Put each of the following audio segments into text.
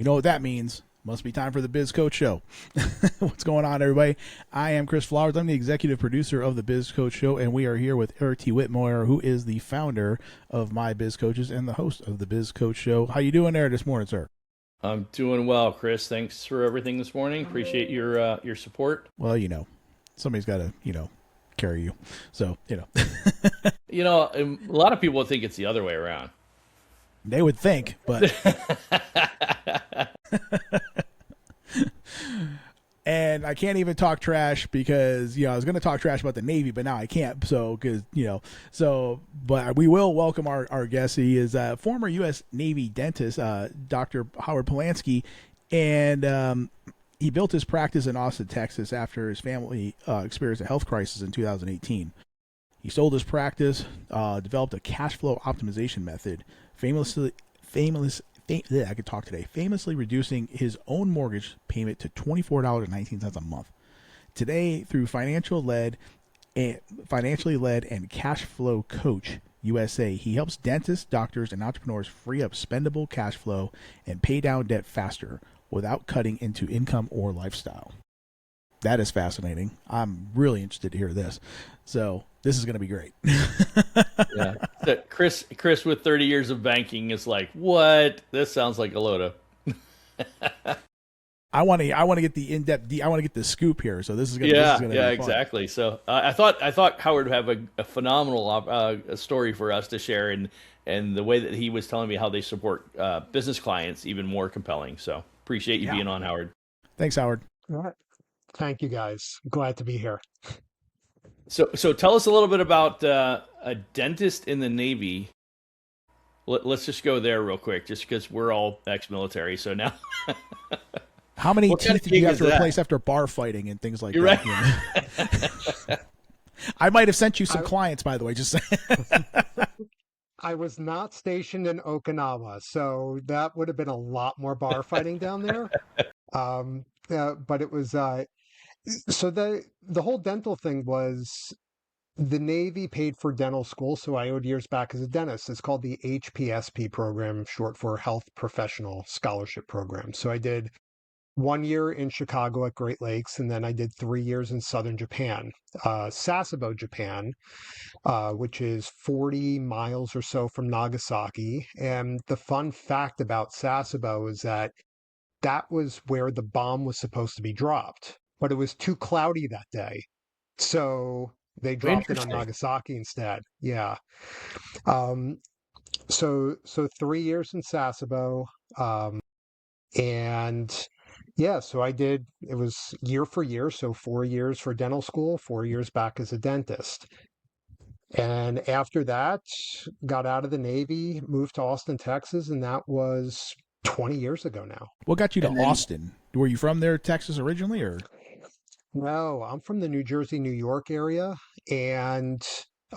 You know what that means. Must be time for the Biz Coach Show. What's going on, everybody? I am Chris Flowers. I'm the executive producer of the Biz Coach Show, and we are here with Eric T. Whitmore, who is the founder of My Biz Coaches and the host of the Biz Coach Show. How you doing there this morning, sir? I'm doing well, Chris. Thanks for everything this morning. Appreciate your support. Well, somebody's got to, carry you. So, A lot of people think it's the other way around. They would think, but and I can't even talk trash because, I was going to talk trash about the Navy, but now I can't. So, but we will welcome our guest. He is a former U.S. Navy dentist, Dr. Howard Polansky, and he built his practice in Austin, Texas after his family experienced a health crisis in 2018. He sold his practice, developed a cash flow optimization method, famously reducing his own mortgage payment to $24.19 a month. Today, through financially led and cash flow coach USA, he helps dentists, doctors, and entrepreneurs free up spendable cash flow and pay down debt faster without cutting into income or lifestyle. That is fascinating. I'm really interested to hear this. So this is going to be great. Yeah. So Chris with 30 years of banking is like, what? This sounds like a load of. I want to get the in-depth. I want to get the scoop here. So this is going to be fun. Exactly. So I thought Howard would have a phenomenal story for us to share, and the way that he was telling me how they support business clients even more compelling. So appreciate you being on, Howard. Thanks, Howard. All right. Thank you, guys. Glad to be here. So tell us a little bit about a dentist in the Navy. Let's just go there real quick, just because we're all ex-military. So now, how many teeth did you have to replace after bar fighting and things like that? Right. I might have sent you some clients, by the way. Just saying. I was not stationed in Okinawa, so that would have been a lot more bar fighting down there. But it was so the whole dental thing was the Navy paid for dental school, so I owed years back as a dentist. It's called the HPSP program, short for Health Professional Scholarship Program. So I did 1 year in Chicago at Great Lakes, and then I did 3 years in southern Japan, Sasebo, Japan, which is 40 miles or so from Nagasaki. And the fun fact about Sasebo is that was where the bomb was supposed to be dropped, but it was too cloudy that day. So they dropped it on Nagasaki instead. Yeah. So 3 years in Sasebo. And yeah, so it was year for year. So 4 years for dental school, 4 years back as a dentist. And after that, got out of the Navy, moved to Austin, Texas, and that was 20 years ago now. What got you to Austin? Were you from there, Texas originally, or? No, I'm from the New Jersey, New York area, and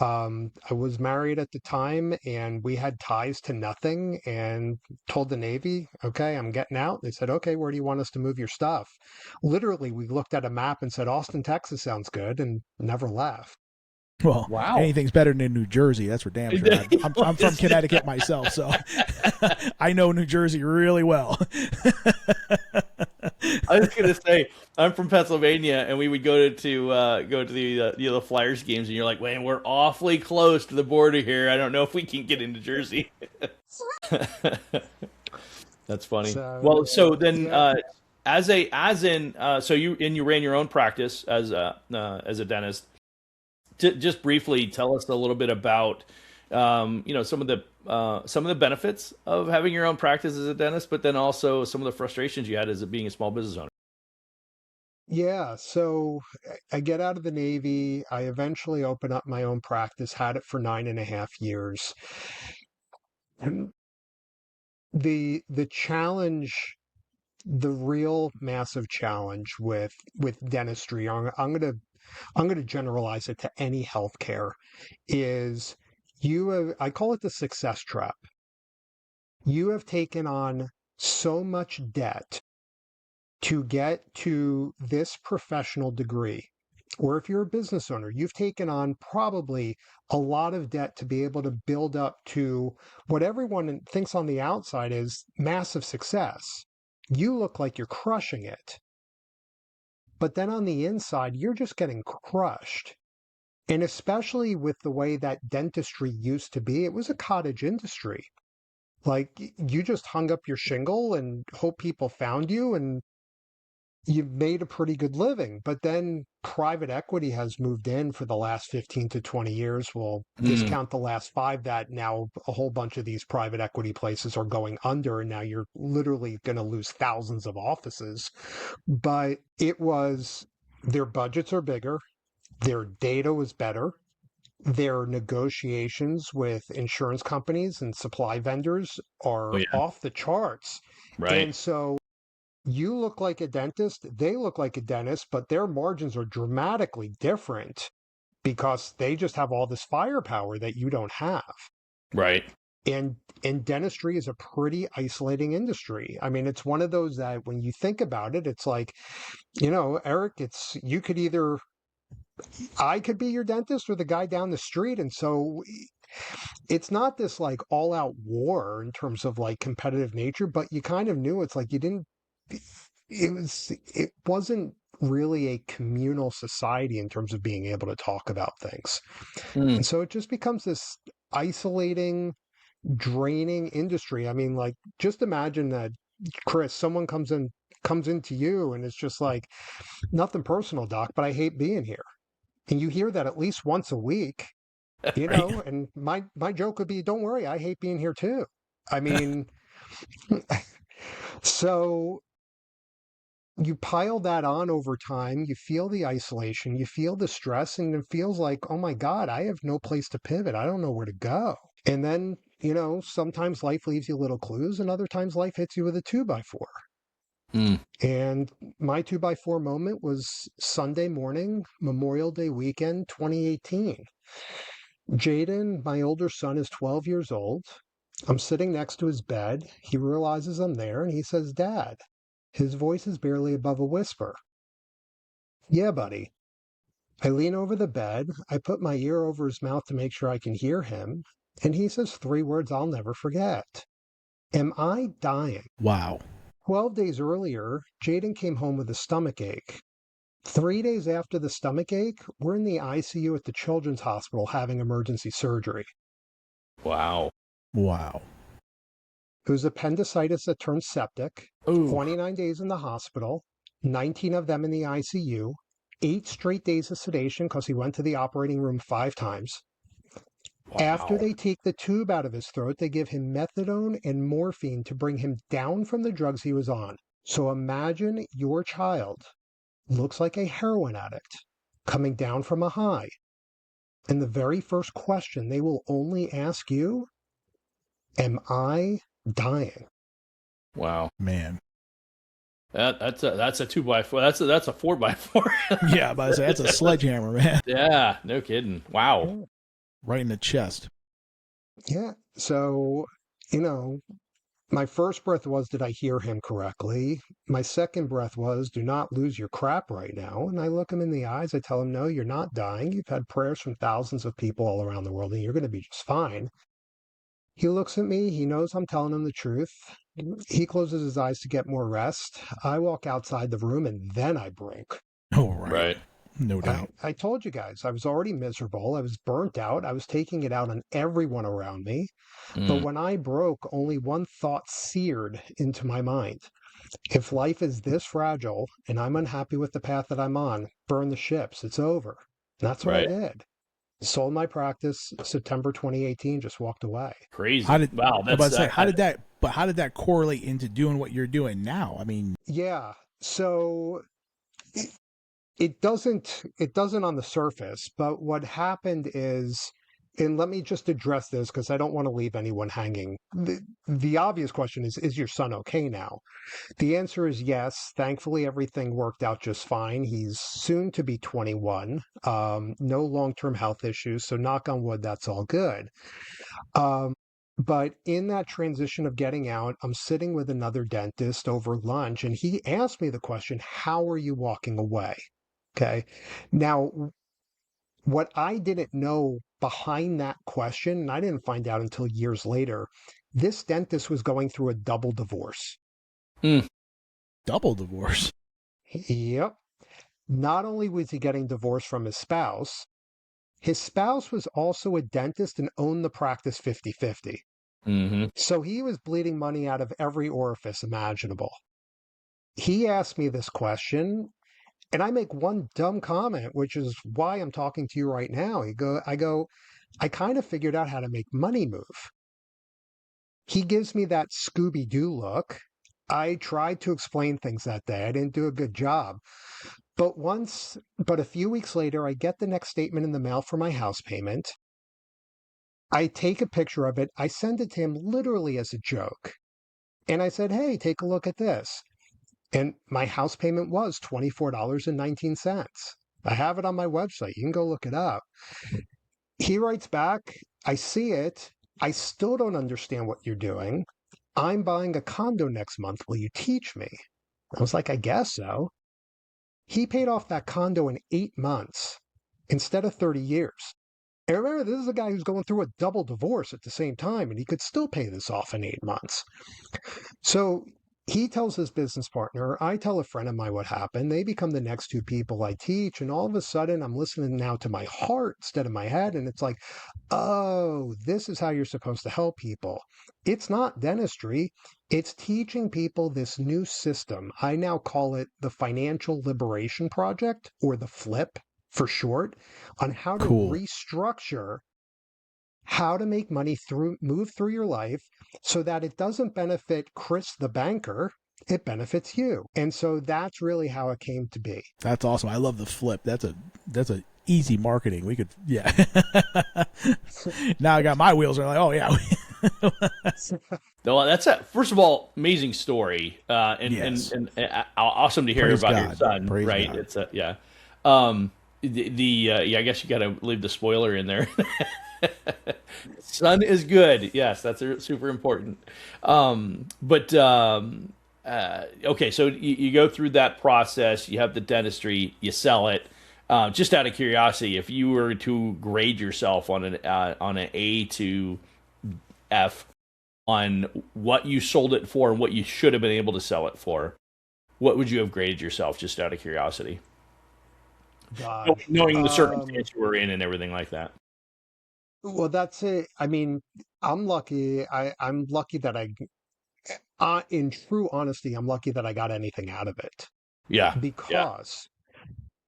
I was married at the time, and we had ties to nothing, and told the Navy, okay, I'm getting out. They said, okay, where do you want us to move your stuff? Literally, we looked at a map and said, Austin, Texas sounds good, and never left. Well, anything's better than New Jersey. That's for damn sure. I'm from Connecticut myself, so I know New Jersey really well. I was going to say, I'm from Pennsylvania, and we would go to the Flyers games, and you're like, man, we're awfully close to the border here. I don't know if we can get into Jersey. That's funny. So then, so you ran your own practice as a dentist. Just briefly tell us a little bit about some of the benefits of having your own practice as a dentist, but then also some of the frustrations you had as being a small business owner. Yeah, so I get out of the Navy. I eventually open up my own practice, had it for 9.5 years. And the challenge, the real massive challenge with dentistry, I'm going to generalize it to any healthcare, is I call it the success trap. You have taken on so much debt to get to this professional degree. Or if you're a business owner, you've taken on probably a lot of debt to be able to build up to what everyone thinks on the outside is massive success. you look like you're crushing it. But then on the inside, you're just getting crushed. And especially with the way that dentistry used to be, it was a cottage industry. Like you just hung up your shingle and hope people found you and you made a pretty good living. But then private equity has moved in for the last 15 to 20 years. We'll discount the last 5 that now a whole bunch of these private equity places are going under. And now you're literally going to lose thousands of offices. But it was their budgets are bigger, their data was better, their negotiations with insurance companies and supply vendors Oh are yeah. off the charts. Right. And so you look like a dentist, they look like a dentist, but their margins are dramatically different because they just have all this firepower that you don't have. Right. And dentistry is a pretty isolating industry. I mean, it's one of those that when you think about it, it's like, Eric, you could either I could be your dentist or the guy down the street. And so it's not this like all out war in terms of like competitive nature, but you kind of knew it's like you didn't, it wasn't really a communal society in terms of being able to talk about things. And so it just becomes this isolating, draining industry. I mean, like, just imagine that, Chris, someone comes into you and it's just like, nothing personal, doc, but I hate being here. And you hear that at least once a week, Right. and my joke would be, don't worry, I hate being here too. I mean, so you pile that on over time, you feel the isolation, you feel the stress, and it feels like, oh my God, I have no place to pivot. I don't know where to go. And then, sometimes life leaves you little clues, and other times life hits you with a 2x4. And my 2x4 moment was Sunday morning, Memorial Day weekend, 2018. Jaden, my older son, is 12 years old. I'm sitting next to his bed. He realizes I'm there and he says, Dad. His voice is barely above a whisper. Yeah, buddy. I lean over the bed. I put my ear over his mouth to make sure I can hear him. And he says 3 words I'll never forget. Am I dying? Wow. 12 days earlier, Jaden came home with a stomach ache. 3 days after the stomach ache, we're in the ICU at the Children's Hospital having emergency surgery. Wow. Wow. It was appendicitis that turned septic. Ooh. 29 days in the hospital, 19 of them in the ICU, 8 straight days of sedation because he went to the operating room 5 times. Wow. After they take the tube out of his throat, they give him methadone and morphine to bring him down from the drugs he was on. So imagine your child looks like a heroin addict coming down from a high. And the very first question they will only ask you, am I dying? Wow. Man. That's a 2x4. That's a 4x4. Yeah, but that's a sledgehammer, man. Yeah, no kidding. Wow. Right in the chest. Yeah. So, my first breath was, did I hear him correctly? My second breath was, do not lose your crap right now. And I look him in the eyes. I tell him, no, you're not dying. You've had prayers from thousands of people all around the world, and you're going to be just fine. He looks at me. He knows I'm telling him the truth. He closes his eyes to get more rest. I walk outside the room, and then I break. Oh, right. Right. No doubt. I told you guys, I was already miserable. I was burnt out. I was taking it out on everyone around me. But when I broke, only one thought seared into my mind. If life is this fragile and I'm unhappy with the path that I'm on, burn the ships. It's over. And that's what I Right. did. Sold my practice September 2018, just walked away. Crazy. Wow. That's How did that correlate into doing what you're doing now? I mean, Yeah. So it doesn't on the surface, but what happened is, and let me just address this because I don't want to leave anyone hanging. The obvious question is your son okay now? The answer is yes. Thankfully, everything worked out just fine. He's soon to be 21, no long-term health issues. So knock on wood, that's all good. But in that transition of getting out, I'm sitting with another dentist over lunch, and he asked me the question, how are you walking away? Okay. Now, what I didn't know behind that question, and I didn't find out until years later, this dentist was going through a double divorce. double divorce. Yep. Not only was he getting divorced from his spouse was also a dentist and owned the practice 50-50. Mm-hmm. So he was bleeding money out of every orifice imaginable. He asked me this question, and I make one dumb comment, which is why I'm talking to you right now. I kind of figured out how to make money move. He gives me that Scooby-Doo look. I tried to explain things that day. I didn't do a good job. But a few weeks later, I get the next statement in the mail for my house payment. I take a picture of it. I send it to him literally as a joke. And I said, hey, take a look at this. And my house payment was $24.19. I have it on my website. You can go look it up. He writes back, I see it. I still don't understand what you're doing. I'm buying a condo next month. Will you teach me? I was like, I guess so. He paid off that condo in 8 months instead of 30 years. And remember, this is a guy who's going through a double divorce at the same time, and he could still pay this off in 8 months. So he tells his business partner, I tell a friend of mine what happened. They become the next two people I teach. And all of a sudden, I'm listening now to my heart instead of my head. And it's like, oh, this is how you're supposed to help people. It's not dentistry. It's teaching people this new system. I now call it the Financial Liberation Project, or the FLIP for short, on how to restructure how to make money move through your life so that it doesn't benefit Chris the banker, it benefits you. And so that's really how it came to be. That's awesome. I love the flip. That's a easy marketing. We could, yeah. Now I got my wheels are like, oh yeah. Well, that's a, first of all, amazing story, and awesome to hear Praise about God. your son. Praise right? God. It's yeah. I guess you got to leave the spoiler in there. Son is good. Yes, that's super important. Okay, so you go through that process. You have the dentistry. You sell it. Just out of curiosity, if you were to grade yourself on an A to F on what you sold it for and what you should have been able to sell it for, what would you have graded yourself? Just out of curiosity, God. knowing the circumstance you were in and everything like that. Well, that's it. I mean, I'm lucky. I'm lucky that in true honesty, I'm lucky that I got anything out of it. Yeah. Because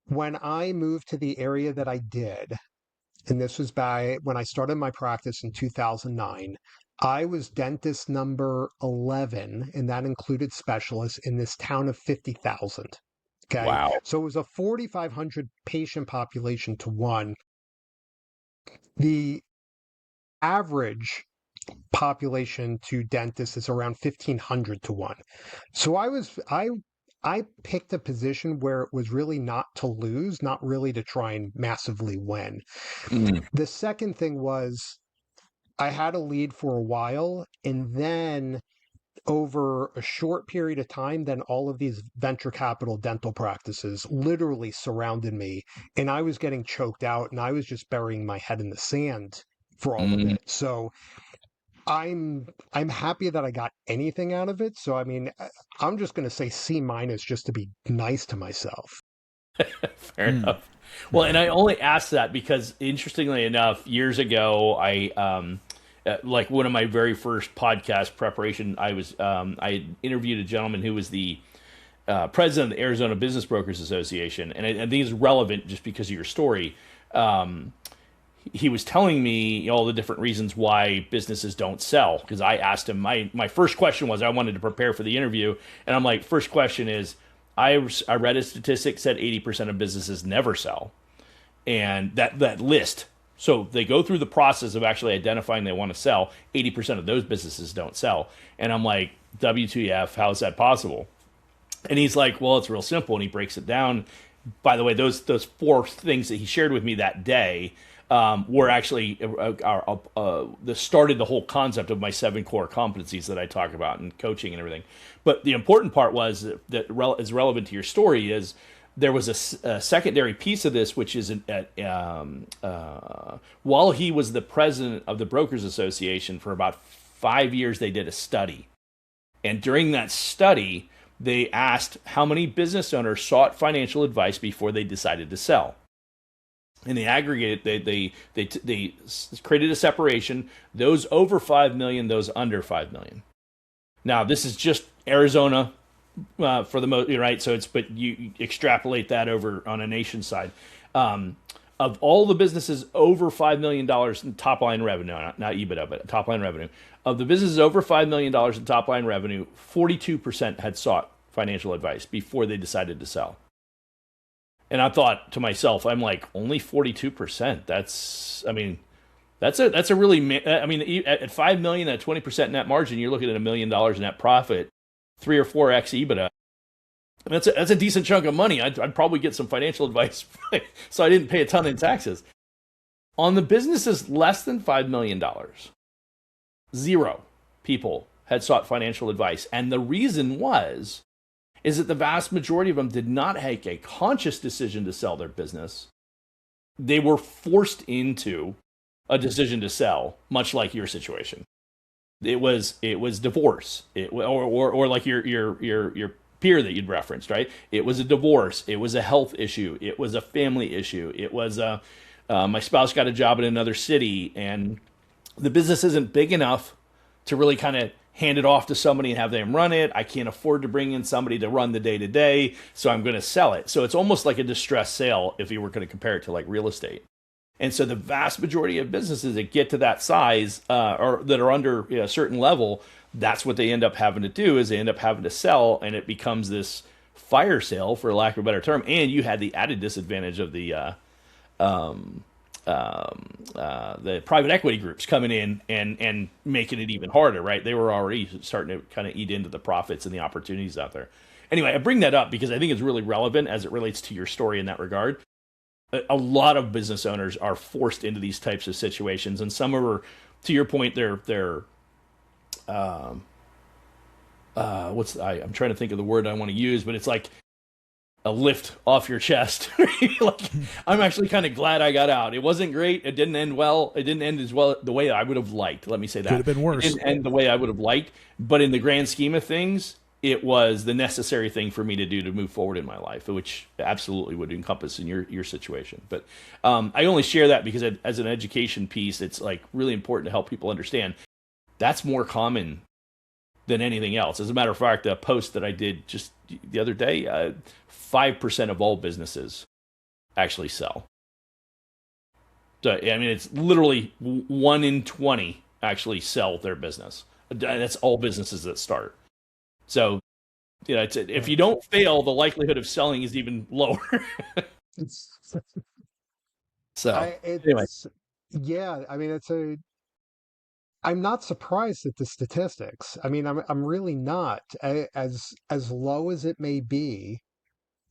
when I moved to the area that I did, and this was when I started my practice in 2009, I was dentist number 11, and that included specialists in this town of 50,000. Okay. Wow. So it was a 4,500 patient population to one. The average population to dentists is around 1,500 to one. So I picked a position where it was really not to lose, not really to try and massively win. The second thing was I had a lead for a while, and then over a short period of time, then all of these venture capital dental practices literally surrounded me, and I was getting choked out, and I was just burying my head in the sand for all of it. So I'm happy that I got anything out of it. So I mean, I'm just going to say C- just to be nice to myself. Fair enough. Well, and I only asked that because, interestingly enough, years ago, I like one of my very first podcast preparation, I interviewed a gentleman who was the president of the Arizona Business Brokers Association, and I think it's relevant just because of your story. He was telling me all the different reasons why businesses don't sell, because I asked him, my first question was, I wanted to prepare for the interview, and I'm like, first question is, I read a statistic said 80% of businesses never sell, and that list. So they go through the process of actually identifying they want to sell. 80% of those businesses don't sell. And I'm like, WTF, how is that possible? And he's like, well, it's real simple. And he breaks it down. By the way, those 4 things that he shared with me that day were actually started the whole concept of my 7 core competencies that I talk about in coaching and everything. But the important part was that is relevant to your story is there was a secondary piece of this, which is while he was the president of the Brokers Association for about 5 years, they did a study. And during that study, they asked how many business owners sought financial advice before they decided to sell. And they aggregated, they created a separation, those over 5 million, those under 5 million. Now, this is just Arizona for the most, right? So but you extrapolate that over on a nation side. Of all the businesses over $5 million in top line revenue, not EBITDA, but top line revenue, of the businesses over $5 million in top line revenue, 42% had sought financial advice before they decided to sell. And I thought to myself, I'm like, only 42%. That's a really, at 5 million at 20% net margin, you're looking at $1 million net profit, 3 or 4x EBITDA. That's a decent chunk of money. I'd probably get some financial advice, so I didn't pay a ton in taxes. On the businesses less than $5 million, 0 people had sought financial advice, and the reason is that the vast majority of them did not make a conscious decision to sell their business. They were forced into a decision to sell, much like your situation. It was divorce, or like your peer that you'd referenced, right? It was a divorce. It was a health issue. It was a family issue. It was my spouse got a job in another city, and the business isn't big enough to really kind of hand it off to somebody and have them run it. I can't afford to bring in somebody to run the day-to-day, so I'm going to sell it. So it's almost like a distressed sale if you were going to compare it to like real estate. And so the vast majority of businesses that get to that size or that are under a certain level, that's what they end up having to do, is they end up having to sell, and it becomes this fire sale, for lack of a better term. And you had the added disadvantage of the private equity groups coming in and making it even harder, right? They were already starting to kind of eat into the profits and the opportunities out there. Anyway, I bring that up because I think it's really relevant as it relates to your story in that regard. A lot of business owners are forced into these types of situations, and some are, to your point, I'm trying to think of the word I want to use, but it's like a lift off your chest. Like, I'm actually kind of glad I got out. It wasn't great. It didn't end well. It didn't end as well the way I would have liked. Let me say that. Could have been worse. It didn't end the way I would have liked, but in the grand scheme of things, it was the necessary thing for me to do to move forward in my life, which absolutely would encompass in your situation. But I only share that because as an education piece, it's like really important to help people understand that's more common than anything else. As a matter of fact, a post that I did just the other day, 5% of all businesses actually sell. So, I mean, it's literally 1 in 20 actually sell their business. That's all businesses that start. So, if you don't fail, the likelihood of selling is even lower. Anyway. Yeah, I mean, I'm not surprised at the statistics. I mean, I'm really not. As low as it may be,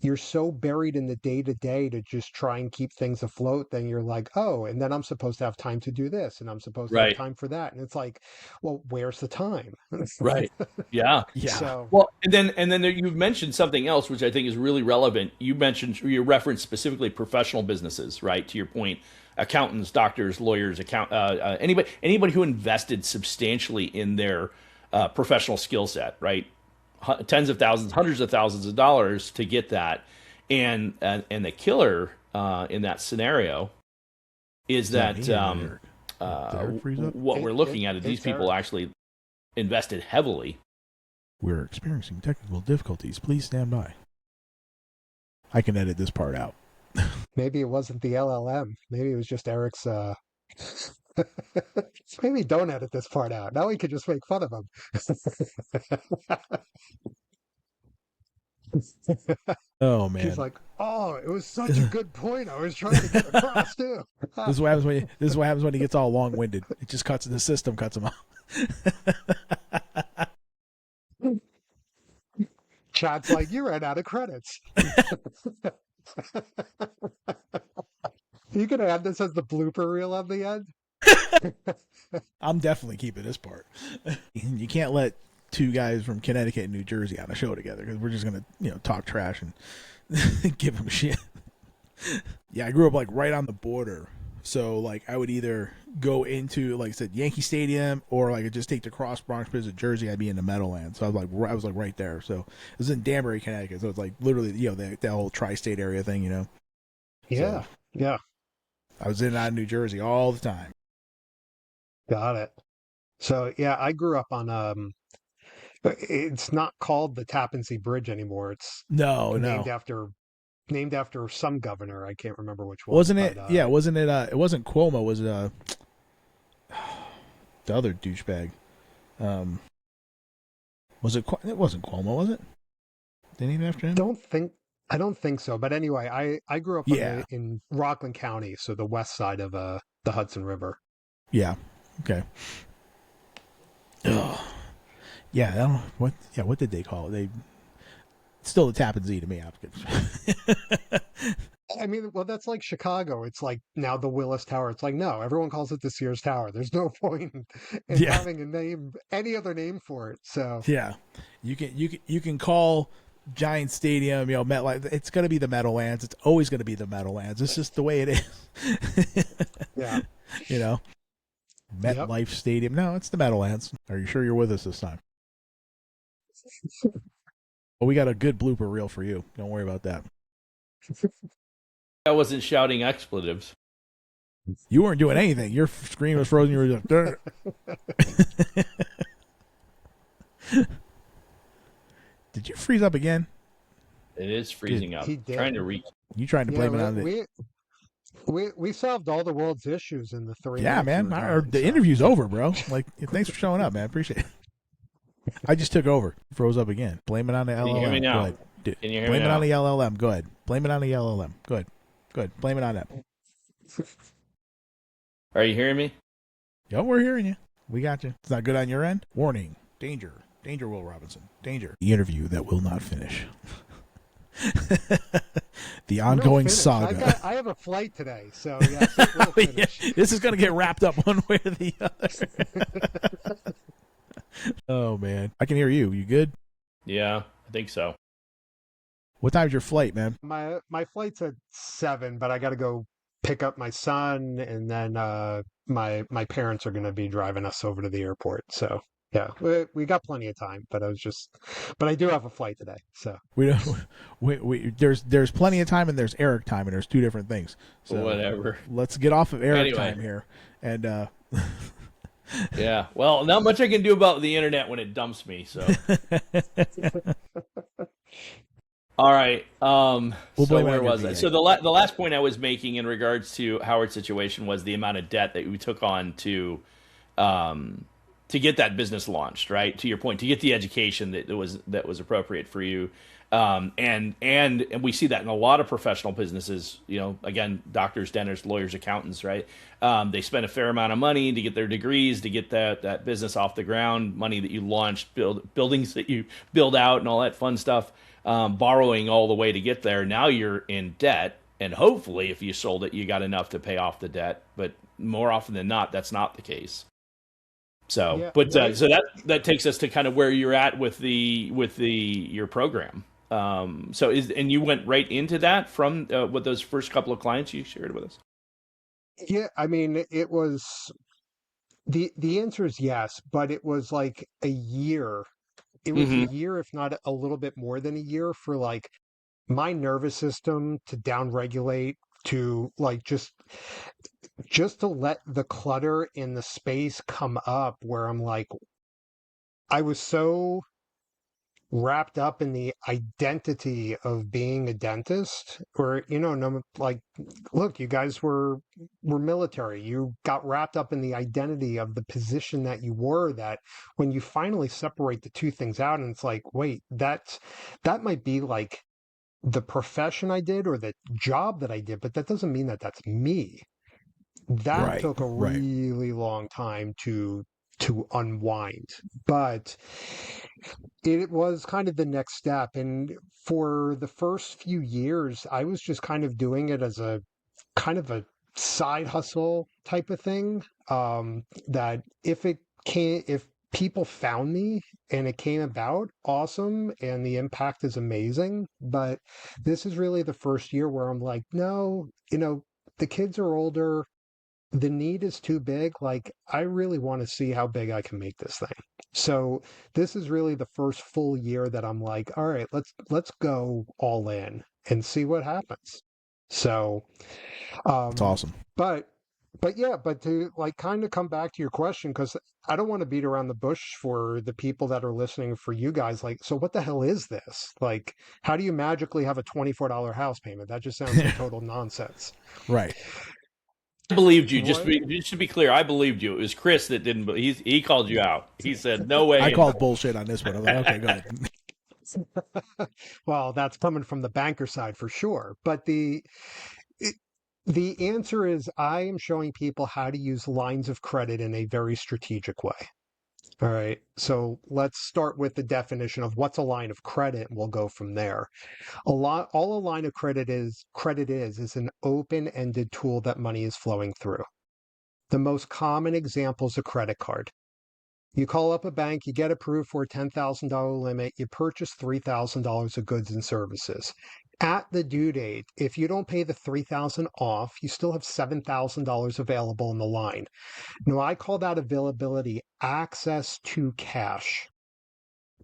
you're so buried in the day-to-day to just try and keep things afloat, then you're like, oh, and then I'm supposed to have time to do this, and I'm supposed to have time for that. And it's like, well, where's the time? Right. Yeah. Yeah. So, well, and then you've mentioned something else, which I think is really relevant. You referenced specifically professional businesses, right? To your point, accountants, doctors, lawyers, anybody who invested substantially in their professional skill set, right? Tens of thousands, hundreds of thousands of dollars to get that, and the killer in that scenario is that what we're looking at is these people actually invested heavily. We're experiencing technical difficulties. Please stand by. I can edit this part out. maybe it wasn't the LLM. Maybe it was just Eric's. Maybe don't edit this part out. Now we could just make fun of him. Oh man, he's like, oh, it was such a good point. I was trying to get across too. This is what happens when he gets all long-winded. It just cuts the system, cuts him off. Chad's like, you ran out of credits. You gonna add this as the blooper reel at the end? I'm definitely keeping this part. You can't let two guys from Connecticut and New Jersey on a show together because we're just gonna, talk trash and give them shit. Yeah, I grew up like right on the border So like I would either go into, like I said, Yankee Stadium, or like I just take the cross Bronx Bridge to Jersey. I'd be in the Meadowlands. So I was like right there. So it was in Danbury, Connecticut. So it's like literally, the whole tri-state area thing, Yeah. So Yeah. I was in and out of New Jersey all the time. Got it. So yeah, I grew up on it's not called the Tappan Zee Bridge anymore. It's No, named no, after some governor. I can't remember which one, wasn't but it? Yeah, wasn't it? It wasn't Cuomo. Was it? The other douchebag. Um, was it? It wasn't Cuomo, was it? They named after him. I don't think so. But anyway, I grew up Yeah, in Rockland County, so the west side of the Hudson River. yeah. Okay. Ugh. Yeah, I don't know what. Yeah, what did they call it? They still the Tappan Zee to me. I mean, well, that's like Chicago. It's like now the Willis Tower. It's like, no, everyone calls it the Sears Tower. There's no point in Yeah, having a name, any other name for it. So yeah. You can call Giant Stadium, MetLife. It's going to be the Meadowlands. It's always going to be the Meadowlands. It's just the way it is. yeah, you know, yep. MetLife Stadium. No, it's the Meadowlands. Are you sure you're with us this time? Well, we got a good blooper reel for you. Don't worry about that. I wasn't shouting expletives. You weren't doing anything. Your screen was frozen. You were just. Did you freeze up again? It is freezing up. He did. Trying to reach. You trying to blame it on the? We solved all the world's issues in the 3 Yeah, minutes. man. The interview's over, bro. Like, thanks for showing up, man. Appreciate it. I just took over. Froze up again. Blame it on the LLM. Can you hear me now? Go ahead. Can you hear Blame me it now? on the LLM. Go ahead. Blame it on the LLM. Good. Good. Blame it on that. Are you hearing me? Yo, we're hearing you. We got you. It's not good on your end. Warning. Danger. Danger, Will Robinson. Danger. The interview that will not finish. The ongoing saga. I have a flight today, so yes, it will finish. Yeah, this is going to get wrapped up one way or the other. Oh, man. I can hear you. You good? Yeah, I think so. What time's your flight, man? My flight's at 7, but I got to go pick up my son, and then my parents are going to be driving us over to the airport. So yeah, we got plenty of time. But I do have a flight today. So there's plenty of time, and there's Eric time, and there's two different things. So whatever. Let's get off of Eric time here, and yeah. Well, not much I can do about the internet when it dumps me. So. All right. So where was I? So the last point I was making in regards to Howard's situation was the amount of debt that we took on to get that business launched. Right. To your point, to get the education that was appropriate for you. And we see that in a lot of professional businesses, again, doctors, dentists, lawyers, accountants, right? They spend a fair amount of money to get their degrees, to get that business off the ground, money that you launched, buildings that you build out and all that fun stuff, borrowing all the way to get there. Now you're in debt. And hopefully if you sold it, you got enough to pay off the debt. But more often than not, that's not the case. So, yeah, but so that takes us to kind of where you're at with your program. And you went right into that from with those first couple of clients you shared with us? Yeah, I mean, it was the answer is yes, but it was like a year. It was a year, if not a little bit more than a year, for like my nervous system to downregulate, to like just to let the clutter in the space come up, where I'm like, I was so wrapped up in the identity of being a dentist, or no, like, look, you guys were military, you got wrapped up in the identity of the position that you were, that when you finally separate the two things out, and it's like, wait, that might be like the profession I did or the job that I did, but that doesn't mean that that's me. That took a really long time to unwind, but it was kind of the next step. And for the first few years, I was just kind of doing it as a kind of a side hustle type of thing. That if people found me and it came about, awesome, and the impact is amazing. But this is really the first year where I'm like, no, the kids are older. the need is too big. Like, I really want to see how big I can make this thing. So this is really the first full year that I'm like, all right, let's go all in and see what happens. So, That's um, awesome. but yeah, but to like kind of come back to your question, because I don't want to beat around the bush for the people that are listening, for you guys. Like, so what the hell is this? Like, how do you magically have a $24 house payment? That just sounds like total nonsense. Right. I believed you. What? Just to be clear, I believed you. It was Chris that didn't. He called you out. He said, "No way." I called bullshit on this one. I'm like, okay, go ahead. Well, that's coming from the banker side for sure. But it, the answer is I am showing people how to use lines of credit in a very strategic way. All right. So let's start with the definition of what's a line of credit, and we'll go from there. All a line of credit is an open-ended tool that money is flowing through. The most common example is a credit card. You call up a bank, you get approved for a $10,000 limit, you purchase $3,000 of goods and services. At the due date, if you don't pay the $3,000 off, you still have $7,000 available in the line. Now, I call that availability access to cash.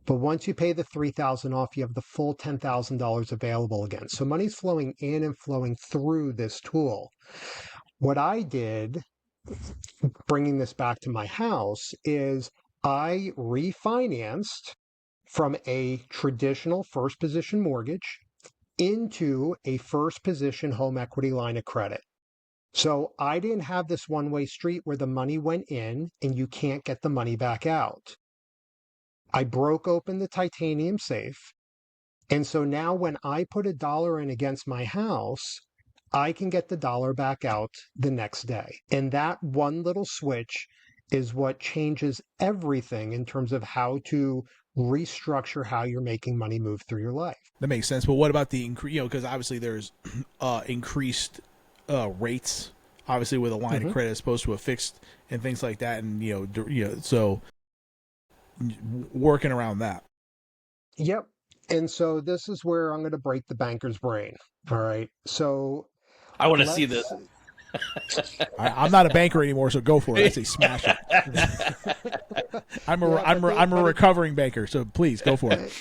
But once you pay the $3,000 off, you have the full $10,000 available again. So money's flowing in and flowing through this tool. What I did, bringing this back to my house, is I refinanced from a traditional first position mortgage into a first position home equity line of credit. So I didn't have this one-way street where the money went in and you can't get the money back out. I broke open the titanium safe. And so now when I put $1 in against my house, I can get the dollar back out the next day. And that one little switch is what changes everything in terms of how to restructure how you're making money move through your life. That makes sense. But what about the increase? Because obviously there's increased rates. Obviously, with a line of credit as opposed to a fixed and things like that, and so working around that. Yep. And so this is where I'm going to break the banker's brain. All right. So I want to see this. I'm not a banker anymore, so go for it. I say smash it. I'm a recovering banker, so please go for it.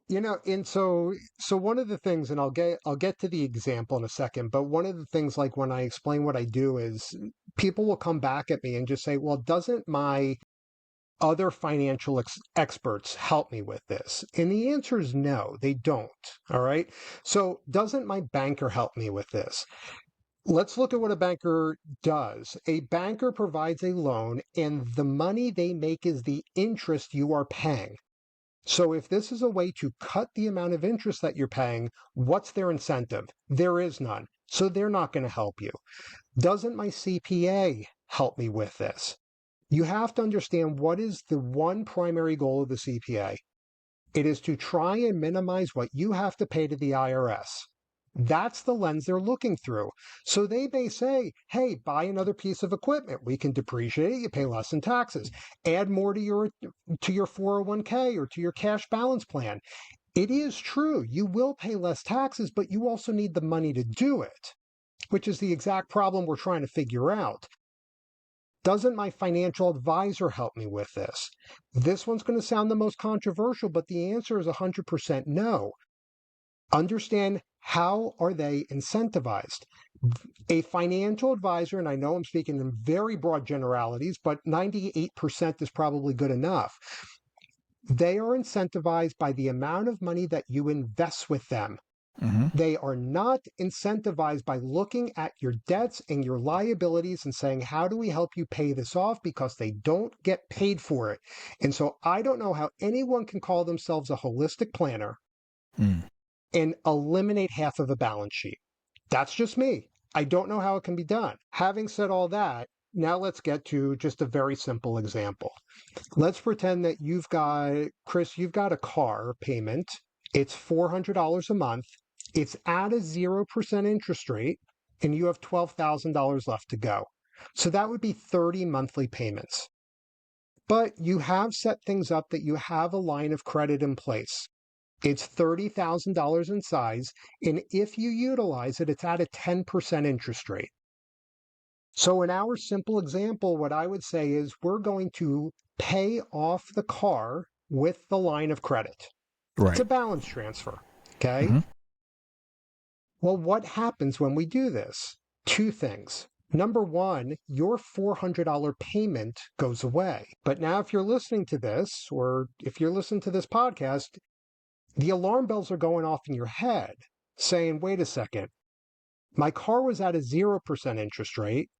And so one of the things, and I'll get to the example in a second, but one of the things, like when I explain what I do, is people will come back at me and just say, well, doesn't my other financial experts help me with this? And the answer is no, they don't. All right. So doesn't my banker help me with this? Let's look at what a banker does. A banker provides a loan, and the money they make is the interest you are paying. So if this is a way to cut the amount of interest that you're paying, what's their incentive? There is none. So they're not going to help you. Doesn't my CPA help me with this? You have to understand, what is the one primary goal of the CPA? It is to try and minimize what you have to pay to the IRS. That's the lens they're looking through. So they may say, hey, buy another piece of equipment. We can depreciate it. You pay less in taxes. Add more to your 401k or to your cash balance plan. It is true. You will pay less taxes, but you also need the money to do it, which is the exact problem we're trying to figure out. Doesn't my financial advisor help me with this? This one's going to sound the most controversial, but the answer is 100% no. Understand, how are they incentivized? A financial advisor, and I know I'm speaking in very broad generalities, but 98% is probably good enough. They are incentivized by the amount of money that you invest with them. They are not incentivized by looking at your debts and your liabilities and saying, how do we help you pay this off? Because they don't get paid for it. And so I don't know how anyone can call themselves a holistic planner and eliminate half of a balance sheet. That's just me. I don't know how it can be done. Having said all that, now let's get to just a very simple example. Let's pretend that Chris, you've got a car payment. It's $400 a month. It's at a 0% interest rate, and you have $12,000 left to go. So that would be 30 monthly payments. But you have set things up that you have a line of credit in place. It's $30,000 in size, and if you utilize it, it's at a 10% interest rate. So in our simple example, what I would say is we're going to pay off the car with the line of credit. It's a Right. balance transfer. Okay. Hmm. Well, what happens when we do this? Two things. Number one, your $400 payment goes away. But now, if you're listening to this, or if you're listening to this podcast, the alarm bells are going off in your head saying, wait a second, my car was at a 0% interest rate.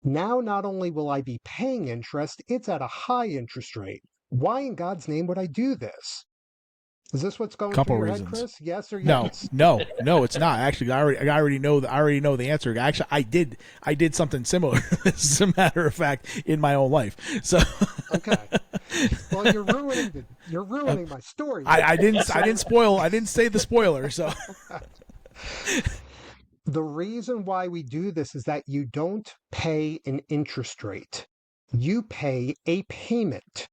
Now, not only will I be paying interest, it's at a high interest rate. Why in God's name would I do this? Is this what's going through Couple your head, reasons. Chris? Yes or No, yes? no, it's not. Actually, I already know the answer. Actually, I did something similar. As a matter of fact, in my own life. So Okay. Well, you're ruining my story. I didn't say the spoiler. So The reason why we do this is that you don't pay an interest rate. You pay a payment.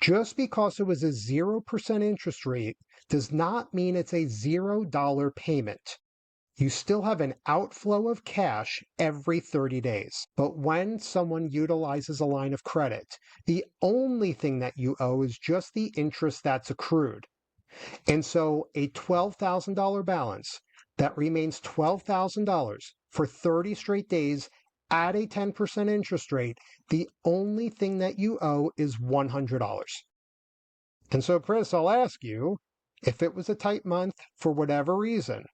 Just because it was a 0% interest rate does not mean it's a $0 payment. You still have an outflow of cash every 30 days. But when someone utilizes a line of credit, the only thing that you owe is just the interest that's accrued. And so a $12,000 balance that remains $12,000 for 30 straight days at a 10% interest rate, the only thing that you owe is $100. And so, Chris, I'll ask you, if it was a tight month for whatever reason,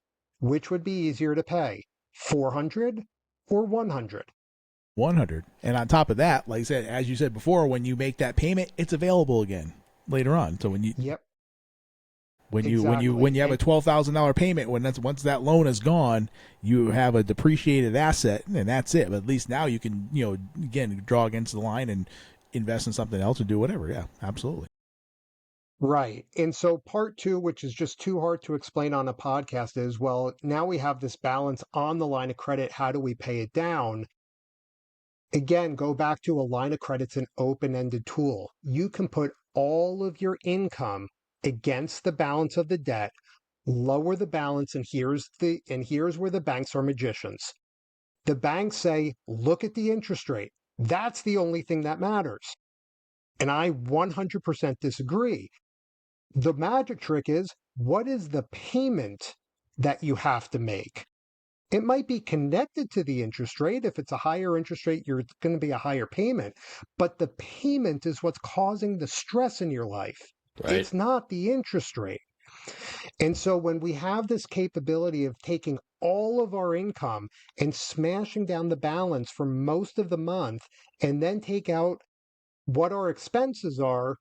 which would be easier to pay, 400 or 100? 100. And on top of that, like I said, as you said before, when you make that payment, it's available again later on. So Yep. when Exactly. you have a $12,000 payment, once that loan is gone, you have a depreciated asset, and that's it. But at least now you can again draw against the line and invest in something else and do whatever. Yeah, absolutely. Right. And so part two, which is just too hard to explain on a podcast, is, well, now we have this balance on the line of credit. How do we pay it down? Again, go back to a line of credit's an open-ended tool. You can put all of your income against the balance of the debt, lower the balance, and here's where the banks are magicians. The banks say, look at the interest rate. That's the only thing that matters. And I 100% disagree. The magic trick is, what is the payment that you have to make? It might be connected to the interest rate. If it's a higher interest rate, you're going to be a higher payment. But the payment is what's causing the stress in your life. Right. It's not the interest rate. And so when we have this capability of taking all of our income and smashing down the balance for most of the month, and then take out what our expenses are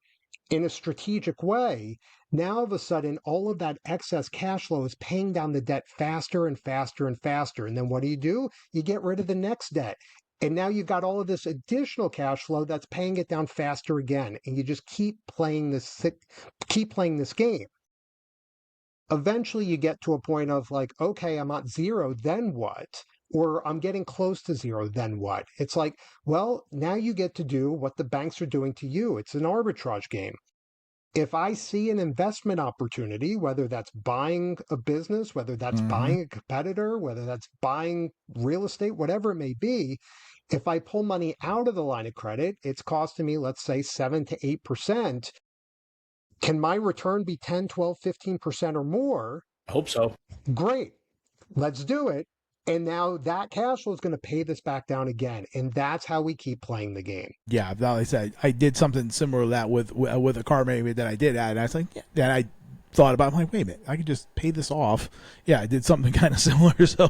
in a strategic way, now all of a sudden, all of that excess cash flow is paying down the debt faster and faster and faster. And then what do? You get rid of the next debt. And now you've got all of this additional cash flow that's paying it down faster again. And you just keep playing this game. Eventually you get to a point of like, okay, I'm at zero, then what? Or I'm getting close to zero, then what? It's like, well, now you get to do what the banks are doing to you. It's an arbitrage game. If I see an investment opportunity, whether that's buying a business, whether that's buying a competitor, whether that's buying real estate, whatever it may be, if I pull money out of the line of credit, it's costing me, let's say, 7 to 8%. Can my return be 10, 12, 15% or more? I hope so. Great. Let's do it. And now that cash flow is going to pay this back down again. And that's how we keep playing the game. Yeah, like I said, I did something similar to that with a car maybe that I did add. And I was like, yeah. Then I thought about it, I'm like, wait a minute, I could just pay this off. Yeah, I did something kind of similar. So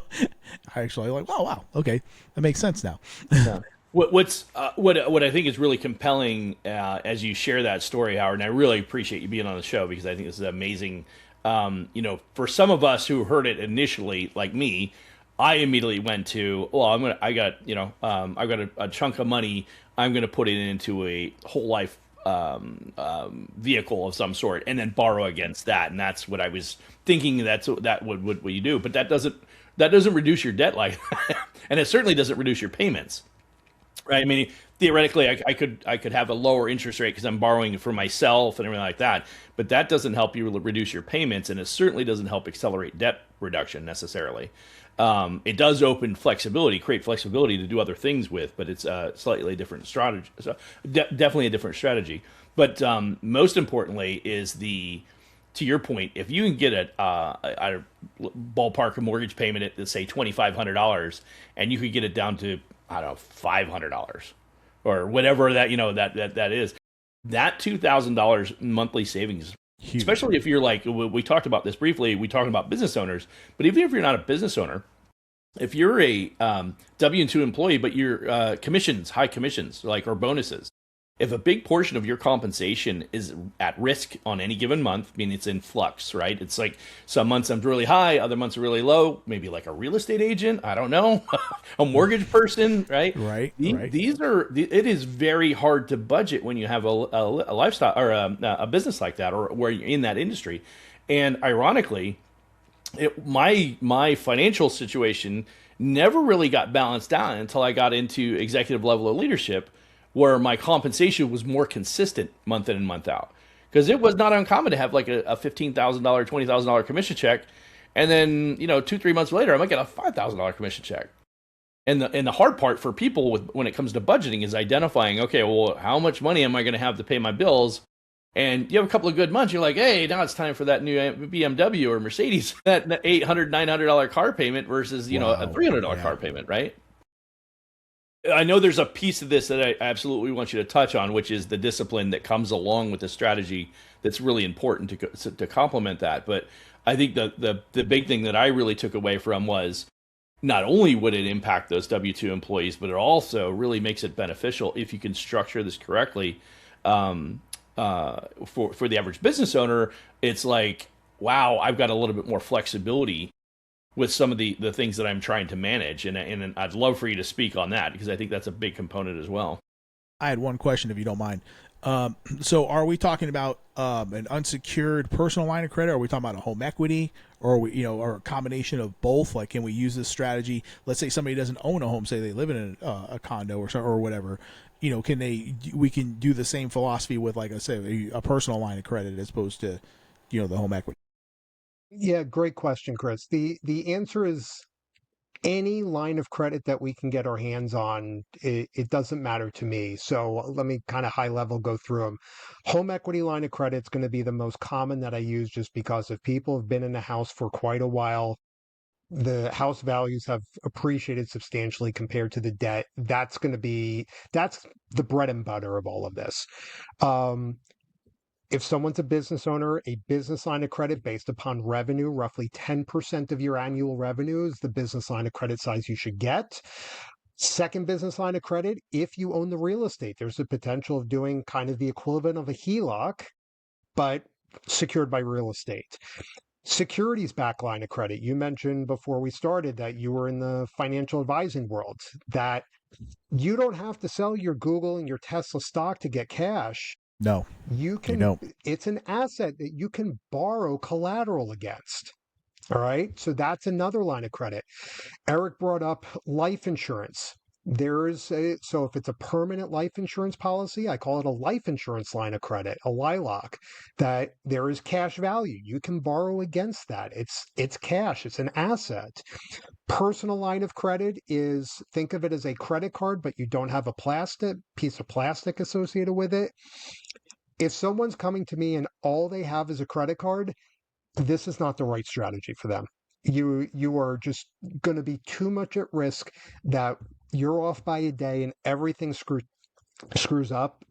I actually like, oh, wow, okay, that makes sense now. Yeah. What I think is really compelling as you share that story, Howard, and I really appreciate you being on the show because I think this is amazing. For some of us who heard it initially, like me, I immediately went to, well, I got a chunk of money. I'm going to put it into a whole life vehicle of some sort, and then borrow against that. And that's what I was thinking. That would what you do, but that doesn't reduce your debt like that, and it certainly doesn't reduce your payments. Right. I mean, theoretically, I could have a lower interest rate because I'm borrowing for myself and everything like that. But that doesn't help you reduce your payments, and it certainly doesn't help accelerate debt reduction necessarily. It does open flexibility, create flexibility to do other things with, but it's a slightly different strategy. So definitely a different strategy. But most importantly is to your point, if you can get a ballpark a mortgage payment at, let's say, $2,500, and you could get it down to, I don't know, $500 or whatever that, that is, that $2,000 monthly savings, Huge. especially if you're like, we talked about this briefly, we talked about business owners, but even if you're not a business owner, if you're a W-2 employee, but your commissions, high commissions, like, or bonuses, if a big portion of your compensation is at risk on any given month, I mean, it's in flux, right? It's like some months I'm really high, other months are really low, maybe like a real estate agent, I don't know, a mortgage person, right? Right. These are, it is very hard to budget when you have a lifestyle or a business like that, or where you're in that industry. And ironically, my financial situation never really got balanced out until I got into executive level of leadership, where my compensation was more consistent month in and month out. Because it was not uncommon to have like a $15,000, $20,000 commission check, and then 2-3 months later I might get a $5,000 commission check. And the hard part for people when it comes to budgeting is identifying, okay, well, how much money am I going to have to pay my bills? And you have a couple of good months, you're like, hey, now it's time for that new BMW or Mercedes, that $800, $900 car payment versus a $300 car payment, right? I know there's a piece of this that I absolutely want you to touch on, which is the discipline that comes along with the strategy that's really important to complement that. But I think the big thing that I really took away from was, not only would it impact those W-2 employees, but it also really makes it beneficial if you can structure this correctly. For the average business owner, it's like, wow, I've got a little bit more flexibility with some of the things that I'm trying to manage. And I'd love for you to speak on that, because I think that's a big component as well. I had one question, if you don't mind. So are we talking about an unsecured personal line of credit? Are we talking about a home equity, or are we, or a combination of both? Like, can we use this strategy? Let's say somebody doesn't own a home, say they live in a condo or whatever. We can do the same philosophy with, like I say, a personal line of credit as opposed to, the home equity. Yeah, great question, Chris. The answer is any line of credit that we can get our hands on. It doesn't matter to me. So let me kind of high level go through them. Home equity line of credit is going to be the most common that I use, just because if people have been in the house for quite a while, the house values have appreciated substantially compared to the debt. That's the bread and butter of all of this. If someone's a business owner, a business line of credit based upon revenue, roughly 10% of your annual revenue is the business line of credit size you should get. Second business line of credit, if you own the real estate, there's a potential of doing kind of the equivalent of a HELOC, but secured by real estate. Securities back line of credit. You mentioned before we started that you were in the financial advising world, that you don't have to sell your Google and your Tesla stock to get cash. No, you don't. It's an asset that you can borrow collateral against. All right. So that's another line of credit. Eric brought up life insurance. So if it's a permanent life insurance policy, I call it a life insurance line of credit, a LILOC, that there is cash value. You can borrow against that. It's cash. It's an asset. Personal line of credit is, think of it as a credit card, but you don't have a piece of plastic associated with it. If someone's coming to me and all they have is a credit card, this is not the right strategy for them. You are just going to be too much at risk that you're off by a day and everything screws up.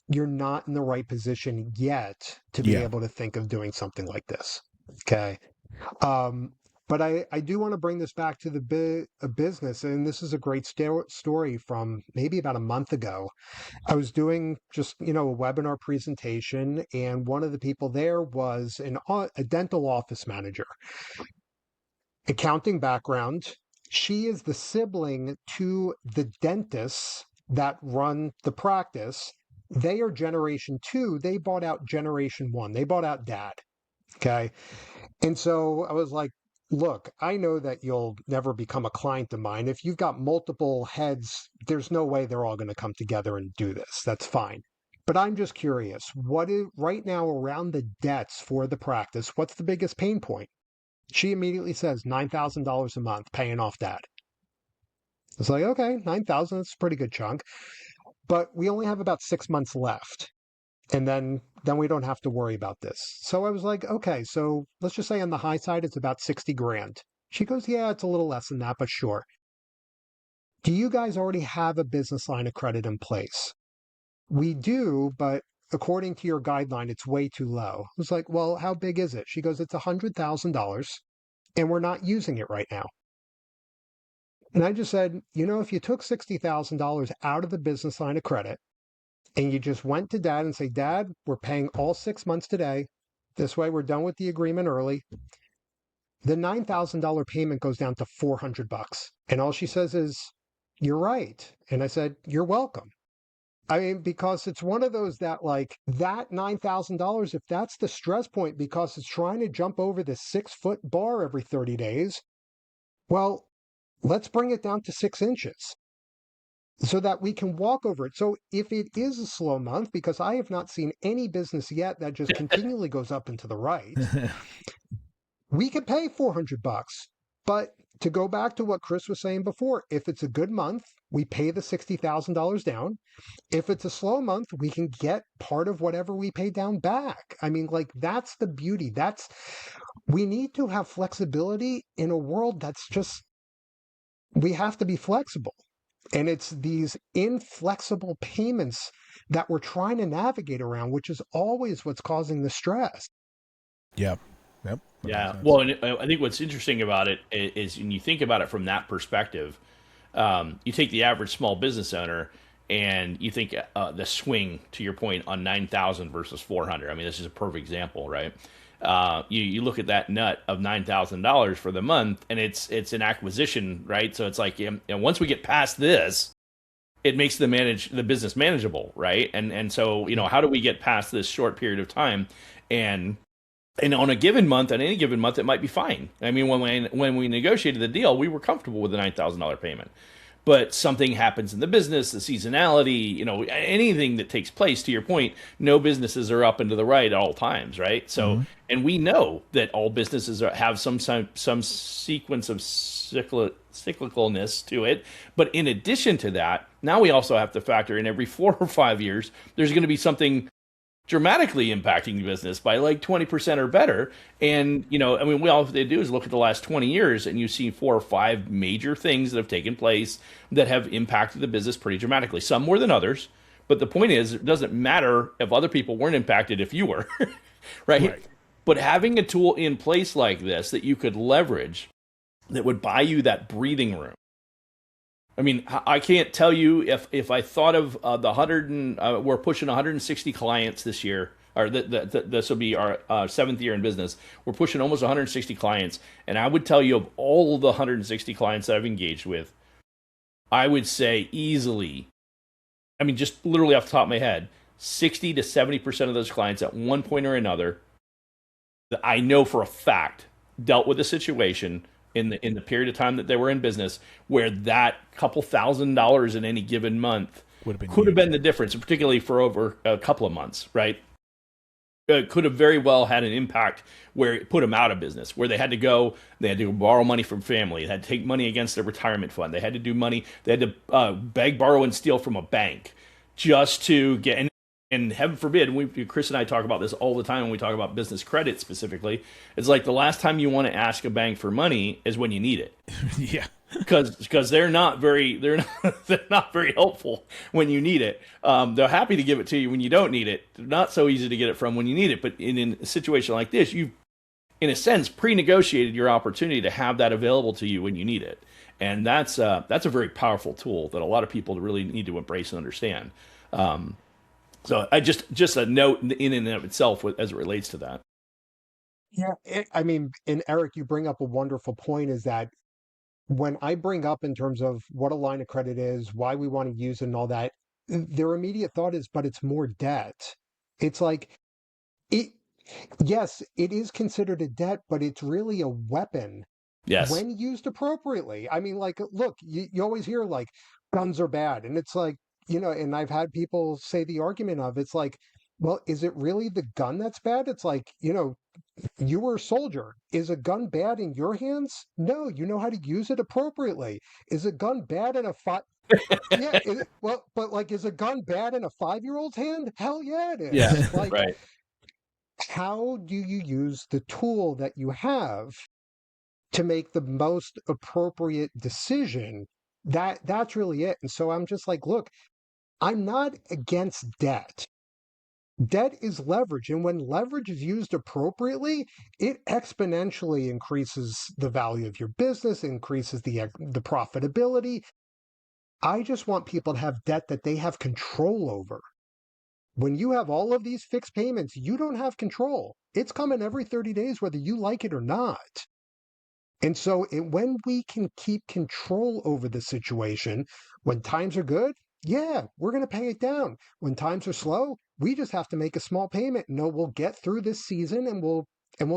You're not in the right position yet to be able to think of doing something like this. Okay. But I do want to bring this back to the business, and this is a great story from maybe about a month ago. I was doing just, a webinar presentation, and one of the people there was a dental office manager, accounting background. She is the sibling to the dentists that run the practice. They are generation 2. They bought out generation 1. They bought out dad. Okay. And so I was like, look, I know that you'll never become a client of mine. If you've got multiple heads, there's no way they're all going to come together and do this. That's fine. But I'm just curious, what is right now around the debts for the practice? What's the biggest pain point? She immediately says $9,000 a month paying off dad. It's like, okay, 9,000, that's a pretty good chunk. But we only have about 6 months left. And then we don't have to worry about this. So I was like, okay, so let's just say on the high side, it's about 60 grand. She goes, yeah, it's a little less than that, but sure. Do you guys already have a business line of credit in place? We do, but according to your guideline, it's way too low. I was like, well, how big is it? She goes, it's $100,000 and we're not using it right now. And I just said, if you took $60,000 out of the business line of credit and you just went to dad and say, Dad, we're paying all 6 months today. This way we're done with the agreement early. The $9,000 payment goes down to $400. And all she says is, you're right. And I said, you're welcome. I mean, because it's one of those that like that $9,000, if that's the stress point because it's trying to jump over the 6-foot bar every 30 days, well, let's bring it down to 6 inches so that we can walk over it. So if it is a slow month, because I have not seen any business yet that just continually goes up and to the right, we could pay $400. But to go back to what Chris was saying before, if it's a good month, we pay the $60,000 down. If it's a slow month, we can get part of whatever we pay down back. I mean, like, that's the beauty. We need to have flexibility in a world that's just, we have to be flexible. And it's these inflexible payments that we're trying to navigate around, which is always what's causing the stress. Yep. Yeah. Well, and I think what's interesting about it is when you think about it from that perspective, you take the average small business owner and you think the swing, to your point, on 9,000 versus 400. I mean, this is a perfect example, right? You look at that nut of $9,000 for the month, and it's an acquisition, right? So it's like, once we get past this, it makes the business manageable, right? And so how do we get past this short period of time? And on a given month, on any given month, it might be fine. I mean, when we negotiated the deal, we were comfortable with the $9,000 payment. But something happens in the business, the seasonality, anything that takes place, to your point, no businesses are up and to the right at all times, right? So, and we know that all businesses have some sequence of cyclicalness to it. But in addition to that, now we also have to factor in every 4 or 5 years, there's going to be something dramatically impacting the business by like 20% or better. And, I mean, all they do is look at the last 20 years and you see 4 or 5 major things that have taken place that have impacted the business pretty dramatically. Some more than others. But the point is, it doesn't matter if other people weren't impacted if you were, right? But having a tool in place like this that you could leverage that would buy you that breathing room. I mean, I can't tell you if I thought of the 100 and we're pushing 160 clients this year, or this will be our 7th year in business. We're pushing almost 160 clients, and I would tell you of all the 160 clients that I've engaged with, I would say easily, I mean, just literally off the top of my head, 60 to 70% of those clients at one point or another, that I know for a fact dealt with a situation in the period of time that they were in business where that couple $1,000s in any given month could have been the difference, particularly for over a couple of months, right? It could have very well had an impact where it put them out of business, where they had to borrow money from family, they had to take money against their retirement fund, they had to do money, they had to beg, borrow, and steal from a bank just to get. And heaven forbid, Chris and I talk about this all the time when we talk about business credit specifically. It's like the last time you want to ask a bank for money is when you need it. Yeah, because they're not very helpful when you need it. They're happy to give it to you when you don't need it. They're not so easy to get it from when you need it. But in a situation like this, you've, in a sense, pre-negotiated your opportunity to have that available to you when you need it, and that's a very powerful tool that a lot of people really need to embrace and understand. So I just a note in and of itself as it relates to that. Yeah, I mean, and Eric, you bring up a wonderful point is that when I bring up in terms of what a line of credit is, why we want to use it and all that, their immediate thought is, but it's more debt. It's like, yes, it is considered a debt, but it's really a weapon. Yes. When used appropriately. I mean, like, look, you always hear like guns are bad. And it's like, and I've had people say the argument of it's like, well, is it really the gun that's bad? It's like, you were a soldier. Is a gun bad in your hands? No, you know how to use it appropriately. Is a gun bad in a yeah, well, but like, is a gun bad in a 5-year-old's hand? Hell yeah, it Yeah, is. Like, right. how do you use the tool that you have to make the most appropriate decision? That's really it. And so I'm just like, look, I'm not against debt. Debt is leverage, and when leverage is used appropriately, it exponentially increases the value of your business, increases the profitability. I just want people to have debt that they have control over. When you have all of these fixed payments, you don't have control. It's coming every 30 days, whether you like it or not. And so when we can keep control over the situation, when times are good, yeah, we're going to pay it down. When times are slow, we just have to make a small payment. No, we'll get through this season and we'll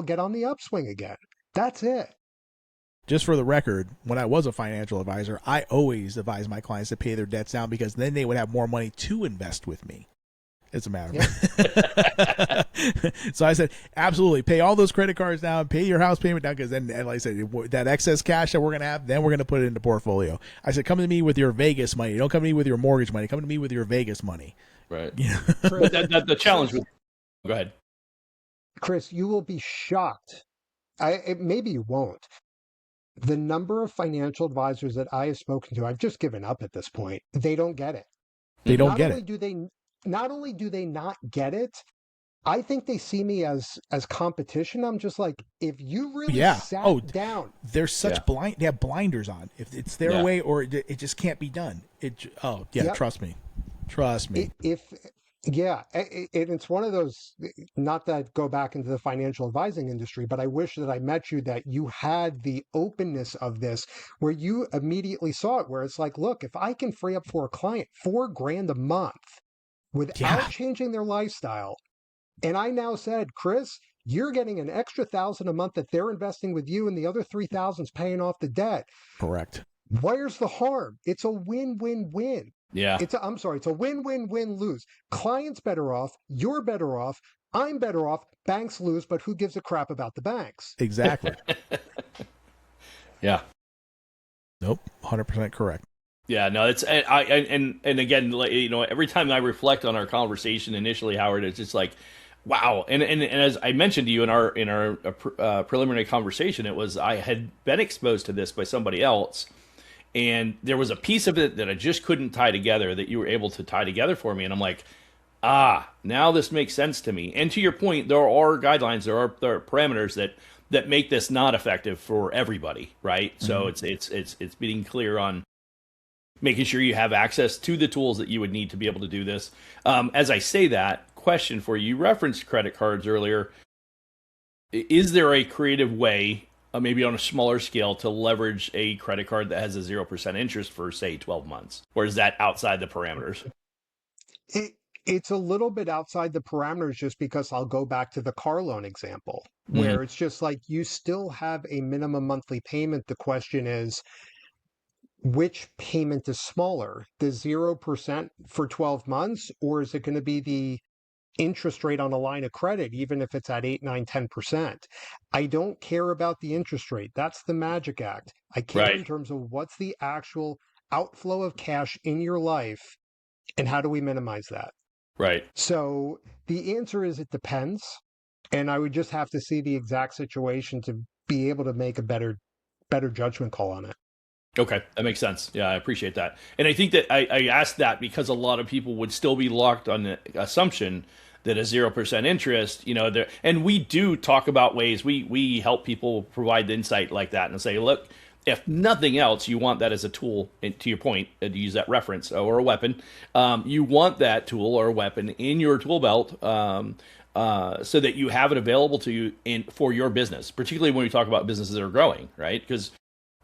get on the upswing again. That's it. Just for the record, when I was a financial advisor, I always advised my clients to pay their debts down because then they would have more money to invest with me. It's a matter of So I said, absolutely, pay all those credit cards down, pay your house payment down, because then, like I said, that excess cash that we're going to have, then we're going to put it into portfolio. I said, come to me with your Vegas money. Don't come to me with your mortgage money. Come to me with your Vegas money. Right. You know? The challenge with... Go ahead. Chris, you will be shocked. Maybe you won't. The number of financial advisors that I have spoken to, I've just given up at this point. They don't get it. They don't get it. Not only do they not get it, I think they see me as competition. I'm just like, if you really sat down. There's such they have blinders on. If it's their way or it just can't be done. Trust me. It's one of those, not that go back into the financial advising industry, but I wish that I met you, that you had the openness of this, where you immediately saw it, where it's like, look, if I can free up for a client $4,000 a month without changing their lifestyle. And I now said, Chris, you're getting an extra $1,000 a month that they're investing with you, and the other $3,000 is paying off the debt. Correct. Where's the harm? It's a win-win-win. Yeah. It's a win-win-win-lose. Client's better off. You're better off. I'm better off. Banks lose, but who gives a crap about the banks? Exactly. Yeah. Nope. 100% correct. Yeah, no, it's and again, every time I reflect on our conversation initially, Howard, it's just like, wow. And as I mentioned to you in our preliminary conversation, it was, I had been exposed to this by somebody else, and there was a piece of it that I just couldn't tie together that you were able to tie together for me, and I'm like, now this makes sense to me. And to your point, there are guidelines, there are parameters that make this not effective for everybody, right? Mm-hmm. So it's being clear on making sure you have access to the tools that you would need to be able to do this. As I say that, question for you, you referenced credit cards earlier. Is there a creative way, maybe on a smaller scale, to leverage a credit card that has a 0% interest for, say, 12 months? Or is that outside the parameters? It's a little bit outside the parameters, just because I'll go back to the car loan example, where it's just like, you still have a minimum monthly payment. The question is, which payment is smaller, the 0% for 12 months, or is it going to be the interest rate on a line of credit, even if it's at 8, 9, 10%? I don't care about the interest rate. That's the magic act. I care in terms of what's the actual outflow of cash in your life, and how do we minimize that? Right. So the answer is, it depends. And I would just have to see the exact situation to be able to make a better judgment call on it. Okay, that makes sense. Yeah, I appreciate that. And I think that I asked that because a lot of people would still be locked on the assumption that a 0% interest, and we do talk about ways, we help people provide the insight like that and say, look, if nothing else, you want that as a tool, and to your point, to use that reference, or a weapon, you want that tool or weapon in your tool belt, so that you have it available to you for your business, particularly when we talk about businesses that are growing, right? Because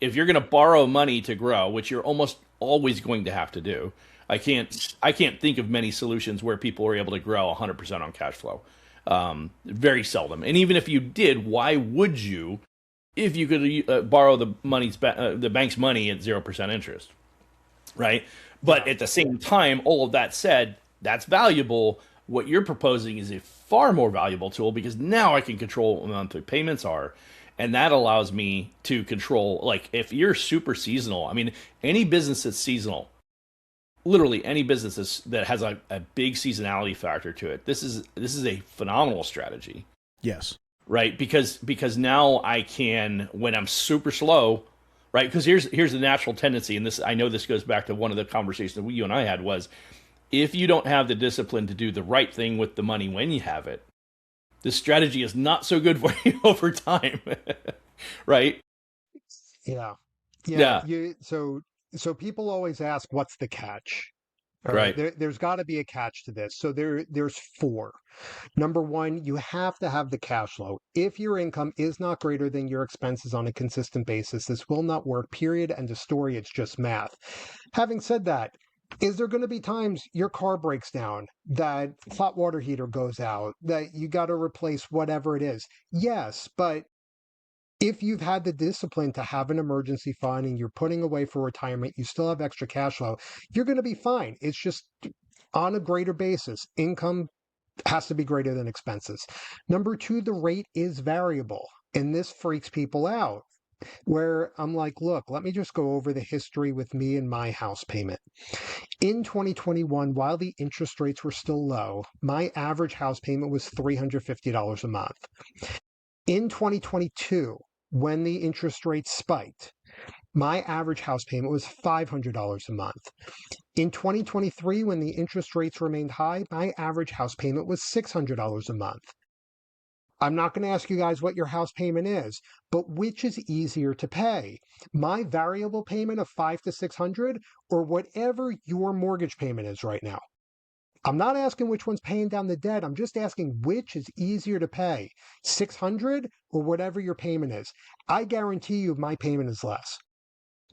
if you're going to borrow money to grow, which you're almost always going to have to do, I can't think of many solutions where people are able to grow 100% on cash flow. Very seldom. And even if you did, why would you, if you could borrow the bank's money at 0% interest, right? But at the same time, all of that said, that's valuable. What you're proposing is a far more valuable tool because now I can control what my monthly payments are. And that allows me to control, like, if you're super seasonal, I mean, any business that's seasonal, literally any business that has a big seasonality factor to it, this is a phenomenal strategy. Yes. Right? Because now I can, when I'm super slow, right? Because here's the natural tendency, and this, I know this goes back to one of the conversations that you and I had, was if you don't have the discipline to do the right thing with the money when you have it, this strategy is not so good for you over time. Right? Yeah. Yeah. So people always ask, what's the catch? All right. Right. There's got to be a catch to this. So there's four. Number one, you have to have the cash flow. If your income is not greater than your expenses on a consistent basis, this will not work, period. End of story. It's just math. Having said that, is there going to be times your car breaks down, that hot water heater goes out, that you got to replace whatever it is? Yes, but if you've had the discipline to have an emergency fund and you're putting away for retirement, you still have extra cash flow, you're going to be fine. It's just on a greater basis. Income has to be greater than expenses. Number two, the rate is variable. And this freaks people out, where I'm like, look, let me just go over the history with me and my house payment. In 2021, while the interest rates were still low, my average house payment was $350 a month. In 2022, when the interest rates spiked, my average house payment was $500 a month. In 2023, when the interest rates remained high, my average house payment was $600 a month. I'm not going to ask you guys what your house payment is, but which is easier to pay? My variable payment of $500 to $600 or whatever your mortgage payment is right now? I'm not asking which one's paying down the debt. I'm just asking which is easier to pay, $600 or whatever your payment is. I guarantee you my payment is less.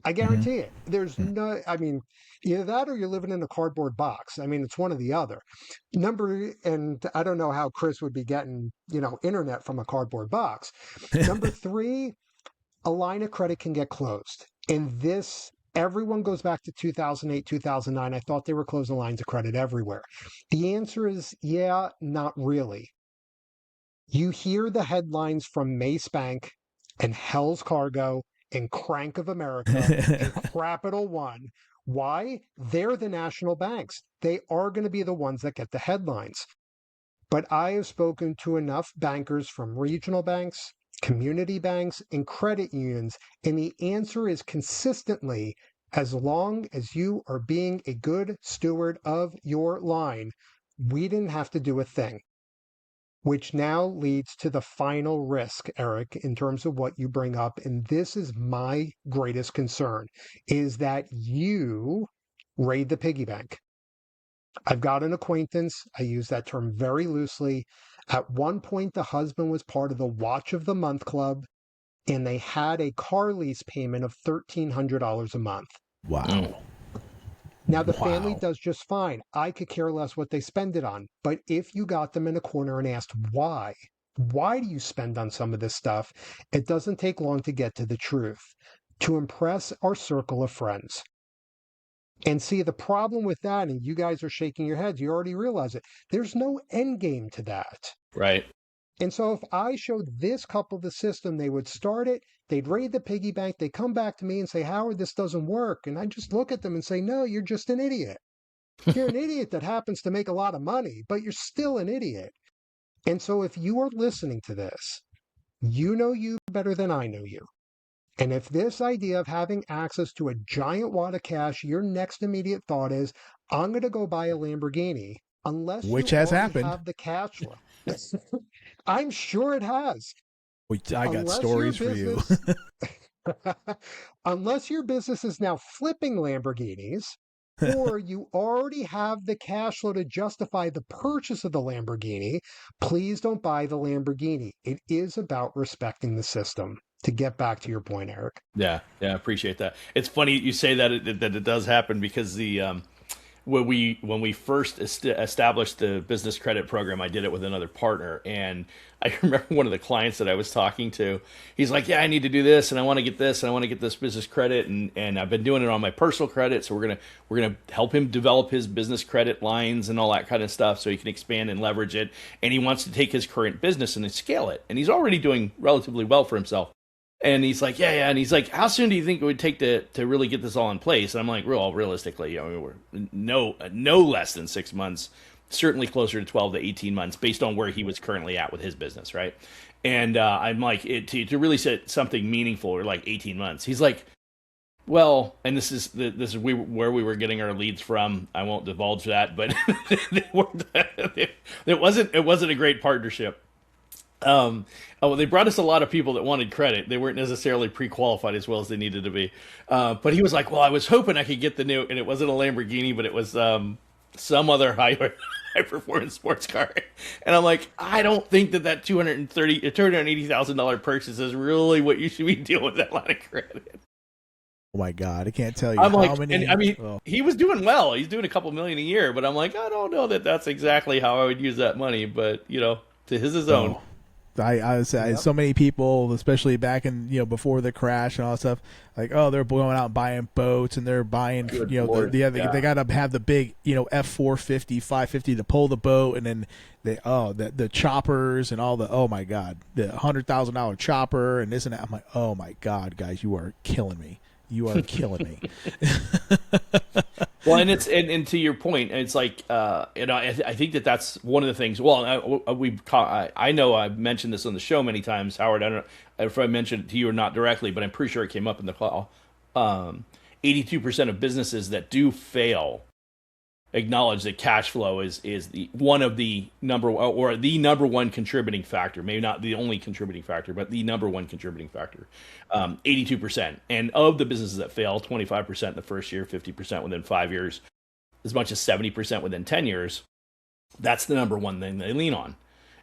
I guarantee it. There's no, I mean, either that or you're living in a cardboard box. I mean, it's one or the other. And I don't know how Chris would be getting, internet from a cardboard box. Number three, a line of credit can get closed. And this, everyone goes back to 2008, 2009. I thought they were closing lines of credit everywhere. The answer is, yeah, not really. You hear the headlines from Mace Bank and Hell's Cargo and Crank of America and Capital One. Why? They're the national banks. They are going to be the ones that get the headlines. But I have spoken to enough bankers from regional banks, community banks, and credit unions, and the answer is consistently, as long as you are being a good steward of your line, we didn't have to do a thing. Which now leads to the final risk, Eric, in terms of what you bring up. And this is my greatest concern, is that you raid the piggy bank. I've got an acquaintance. I use that term very loosely. At one point, the husband was part of the Watch of the Month Club, and they had a car lease payment of $1,300 a month. Wow. Now, the family does just fine. I could care less what they spend it on. But if you got them in a corner and asked why do you spend on some of this stuff? It doesn't take long to get to the truth, to impress our circle of friends. And see, the problem with that, and you guys are shaking your heads, you already realize it, there's no end game to that. Right. And so if I showed this couple the system, they would start it, they'd raid the piggy bank, they come back to me and say, Howard, this doesn't work. And I just look at them and say, no, you're just an idiot. You're an idiot that happens to make a lot of money, but you're still an idiot. And so if you are listening to this, you know you better than I know you. And if this idea of having access to a giant wad of cash, your next immediate thought is, I'm going to go buy a Lamborghini, unless Which you has already happened. have the cash flow. I'm sure it has. I got stories for you. Unless your business is now flipping Lamborghinis, or you already have the cash flow to justify the purchase of the Lamborghini, please don't buy the Lamborghini. It is about respecting the system. To get back to your point, Eric. Yeah, I appreciate that. It's funny you say that it does happen because the when we first established the business credit program, I did it with another partner, and I remember one of the clients that I was talking to. He's like, "Yeah, I need to do this, and I want to get this, and I want to get this business credit, and I've been doing it on my personal credit, so we're gonna help him develop his business credit lines and all that kind of stuff, so he can expand and leverage it. And he wants to take his current business and scale it, and he's already doing relatively well for himself." And he's like, yeah. And he's like, how soon do you think it would take to really get this all in place? And I'm like, realistically, we're no less than 6 months, certainly closer to 12 to 18 months based on where he was currently at with his business, right? And I'm like, to really set something meaningful, or like 18 months. He's like, well, and this is where we were getting our leads from. I won't divulge that, but it wasn't a great partnership. They brought us a lot of people that wanted credit. They weren't necessarily pre-qualified as well as they needed to be. But he was like, well, I was hoping I could get the new, and it wasn't a Lamborghini, but it was some other high performance sports car. And I'm like, I don't think that $280,000 purchase is really what you should be doing with that line of credit. Oh my God, I can't tell you I'm how like, many. and I mean, he was doing well. He's doing a couple million a year, but I'm like, I don't know that that's exactly how I would use that money. But to his own. I Yep. so many people, especially back in before the crash and all that stuff, like they're going out and buying boats, and they're buying they got to have the big F450 550 to pull the boat, and then the choppers and all the, oh my God, the $100,000 chopper and this and that. I'm like, oh my God, guys, you are killing me. You are killing me. Well, and it's and to your point, it's like I think that's one of the things. Well, I know I've mentioned this on the show many times, Howard. I don't know if I mentioned it to you or not directly, but I'm pretty sure it came up in the call. 82% of businesses that do fail acknowledge that cash flow is the one of the number one contributing factor, maybe not the only contributing factor, but the number one contributing factor. 82%, and of the businesses that fail, 25% in the first year, 50% within 5 years, as much as 70% within 10 years. That's the number one thing they lean on.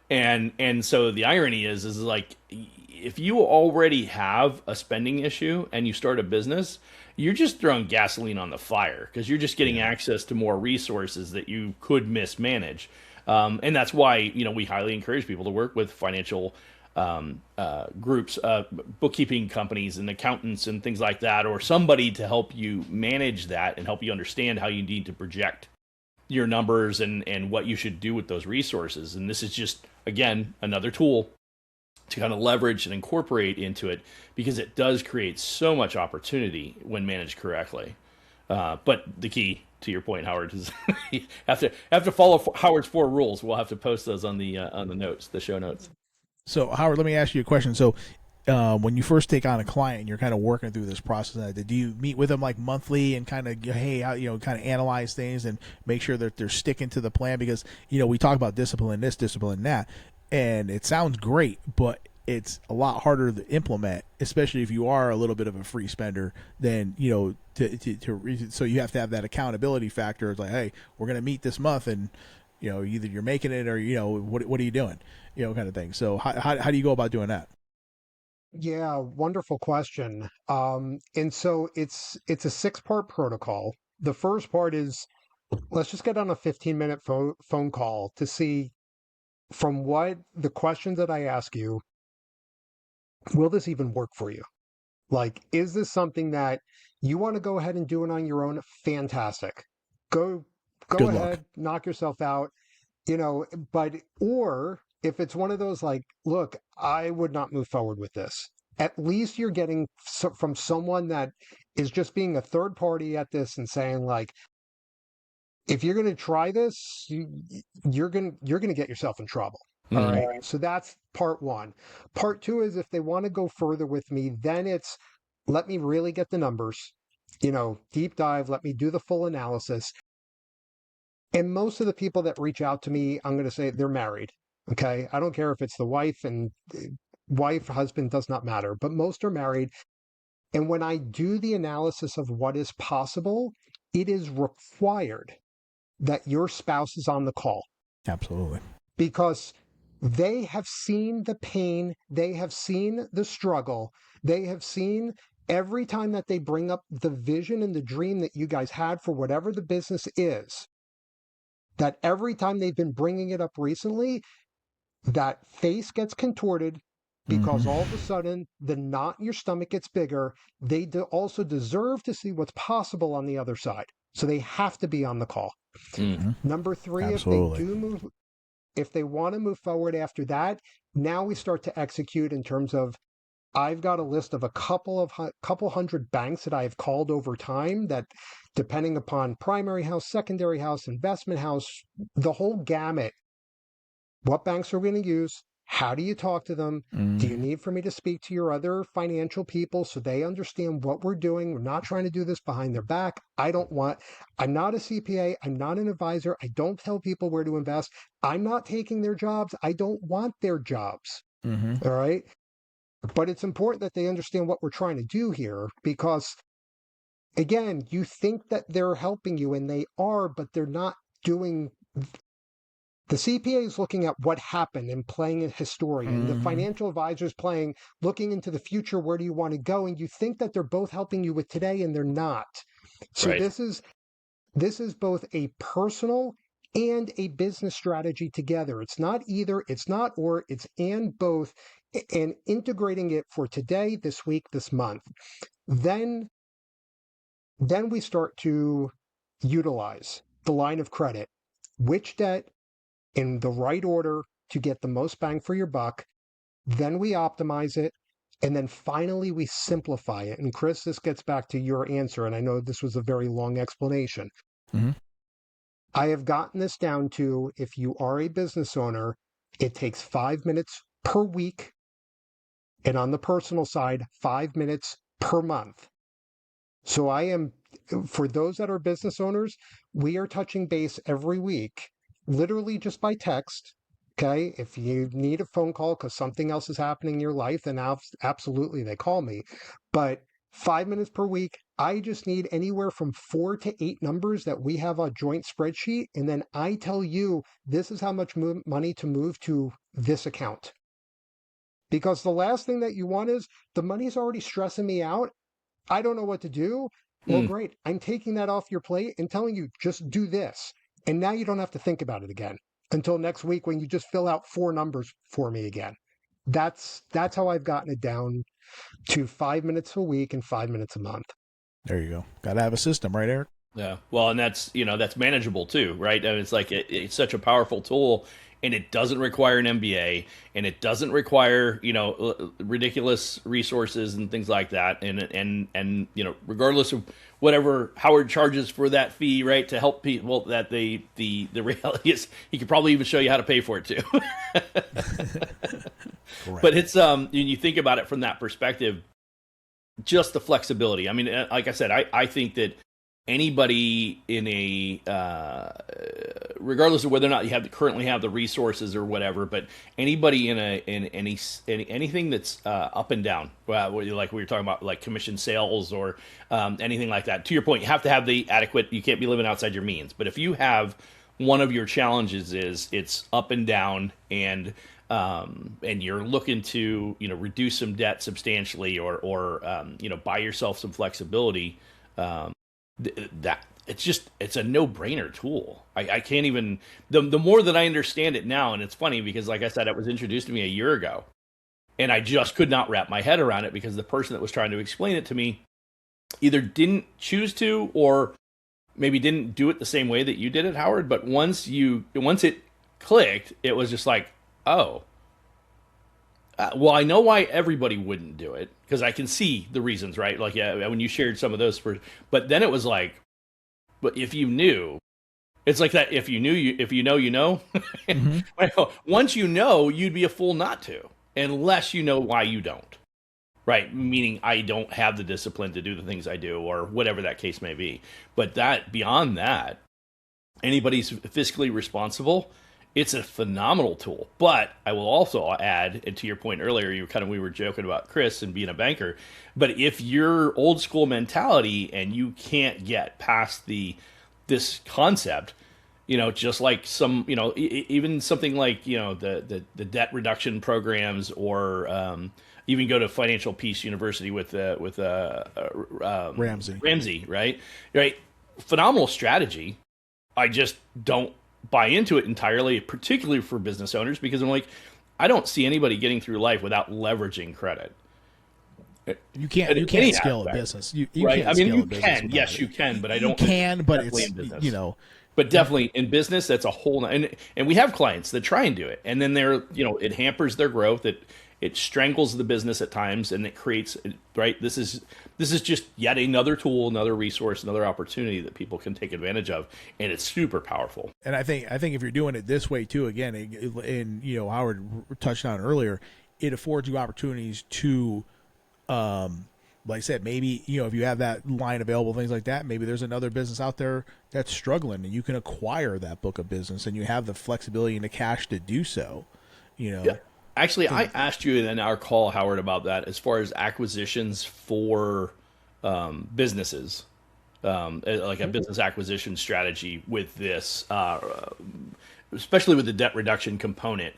And so the irony is like, if you already have a spending issue and you start a business, you're just throwing gasoline on the fire, because you're just getting access to more resources that you could mismanage. And that's why, we highly encourage people to work with financial groups, bookkeeping companies and accountants and things like that, or somebody to help you manage that and help you understand how you need to project your numbers and what you should do with those resources. And this is just, again, another tool to kind of leverage and incorporate into it, because it does create so much opportunity when managed correctly. But the key, to your point, Howard, is you have to follow Howard's 4 rules. We'll have to post those on the notes, the show notes. So Howard, let me ask you a question. So when you first take on a client and you're kind of working through this process, do you meet with them like monthly and kind of, hey, how, kind of analyze things and make sure that they're sticking to the plan? Because, we talk about discipline this, discipline that, and it sounds great, but it's a lot harder to implement, especially if you are a little bit of a free spender. Then so you have to have that accountability factor. It's like, hey, we're going to meet this month, and either you're making it or what are you doing, kind of thing. So how do you go about doing that? Yeah, wonderful question. And so it's a 6-part protocol. The first part is, let's just get on a 15-minute phone call to see, from what the questions that I ask you, will this even work for you? Like, is this something that you want to go ahead and do it on your own? Fantastic. Go Good ahead, luck. knock yourself out, but, or if it's one of those like, look, I would not move forward with this. At least you're getting from someone that is just being a third party at this and saying, like, if you're going to try this, you're going to get yourself in trouble. All right. So that's part one. Part two is, if they want to go further with me, then it's, let me really get the numbers, deep dive, let me do the full analysis. And most of the people that reach out to me, I'm going to say they're married. Okay. I don't care if it's the wife, husband, does not matter, but most are married. And when I do the analysis of what is possible, it is required that your spouse is on the call. Absolutely. Because they have seen the pain, they have seen the struggle, they have seen every time that they bring up the vision and the dream that you guys had for whatever the business is, that every time they've been bringing it up recently, that face gets contorted because all of a sudden the knot in your stomach gets bigger. They also deserve to see what's possible on the other side. So they have to be on the call. Number three, Absolutely. if they want to move forward after that, now we start to execute in terms of, I've got a list of a couple hundred banks that I have called over time that, depending upon primary house, secondary house, investment house, the whole gamut. What banks are we going to use? How do you talk to them? Do you need for me to speak to your other financial people so they understand what we're doing? We're not trying to do this behind their back. I'm not a CPA. I'm not an advisor. I don't tell people where to invest. I'm not taking their jobs. I don't want their jobs. All right. But it's important that they understand what we're trying to do here, because, again, you think that they're helping you, and they are, but they're not doing. The CPA is looking at what happened and playing a historian. The financial advisor is looking into the future. Where do you want to go? And you think that they're both helping you with today, and they're not. So Right. this is both a personal and a business strategy together. It's not either, it's not or, it's and both, and integrating it for today, this week, this month. Then we start to utilize the line of credit, which debt in the right order to get the most bang for your buck. Then we optimize it. And then finally, we simplify it. And Chris, this gets back to your answer. And I know this was a very long explanation. I have gotten this down to, if you are a business owner, it takes 5 minutes per week. And on the personal side, 5 minutes per month. So for those that are business owners, we are touching base every week, literally just by text. Okay. If you need a phone call because something else is happening in your life, then absolutely they call me. But 5 minutes per week, I just need anywhere from 4 to 8 numbers that we have a joint spreadsheet. And then I tell you, this is how much money to move to this account. Because the last thing that you want is, the money's already stressing me out. I don't know what to do. Well, great. I'm taking that off your plate and telling you, just do this. And now you don't have to think about it again until next week, when you just fill out 4 numbers for me again. That's how I've gotten it down to 5 minutes a week and 5 minutes a month. There you go. Got to have a system, right, Eric? Yeah. Well, and that's manageable too, right? I mean, it's like it's such a powerful tool, and it doesn't require an MBA, and it doesn't require, ridiculous resources and things like that. And regardless of whatever Howard charges for that fee, right, to help people, that the reality is he could probably even show you how to pay for it too. But it's you think about it from that perspective, just the flexibility. I mean, like I said, I think that anybody in regardless of whether or not you currently have the resources or whatever, but anybody in anything that's up and down, like we were talking about, like commission sales or anything like that. To your point, you have to have the adequate. You can't be living outside your means. But if you have, one of your challenges is it's up and down, and you're looking to reduce some debt substantially, or buy yourself some flexibility. That it's a no-brainer tool. I can't even, the more that I understand it now, and it's funny because, like I said, it was introduced to me a year ago, and I just could not wrap my head around it, because the person that was trying to explain it to me either didn't choose to, or maybe didn't do it the same way that you did it, Howard. But once it clicked, it was just like, oh, well, I know why everybody wouldn't do it, because I can see the reasons, right? Like, yeah, when you shared some of those but then it was like, but if you knew, it's like that. If you know, you know. Once you know, you'd be a fool not to, unless you know why you don't, right? Meaning, I don't have the discipline to do the things I do, or whatever that case may be. But beyond that, anybody's fiscally responsible. It's a phenomenal tool. But I will also add, and to your point earlier, we were joking about Chris and being a banker. But if you're old school mentality and you can't get past this concept, just like some, even something like, the debt reduction programs, or, even go to Financial Peace University with Ramsey. Ramsey, right? Right, phenomenal strategy. I just don't buy into it entirely, particularly for business owners, because I'm like, I don't see anybody getting through life without leveraging credit. You can't Any scale a aspect, business. You right? can't I mean, scale you a business can, without yes, it. you can, but I You don't. can, but Definitely it's in business, you know but definitely in business, that's a whole. And we have clients that try and do it, and then it hampers their growth. It strangles the business at times, and it creates right. This is just yet another tool, another resource, another opportunity that people can take advantage of, and it's super powerful. And I think if you're doing it this way too, again, and Howard touched on earlier, it affords you opportunities to, like I said, maybe if you have that line available, things like that. Maybe there's another business out there that's struggling, and you can acquire that book of business, and you have the flexibility and the cash to do so. Yeah. Actually, I asked you in our call, Howard, about that as far as acquisitions for businesses, like a business acquisition strategy with this, especially with the debt reduction component.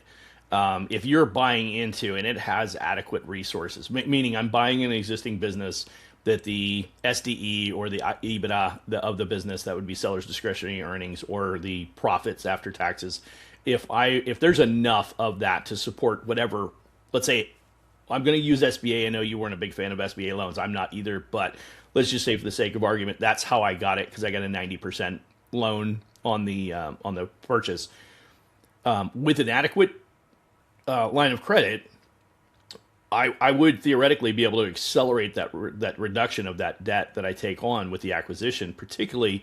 If you're buying into and it has adequate resources, meaning I'm buying an existing business that the SDE or the EBITDA of the business, that would be seller's discretionary earnings or the profits after taxes, if there's enough of that to support whatever, let's say I'm going to use SBA. I know you weren't a big fan of SBA loans. I'm not either, but let's just say for the sake of argument, that's how I got it, because I got a 90% loan on the purchase. With an adequate line of credit, I would theoretically be able to accelerate that reduction of that debt that I take on with the acquisition, particularly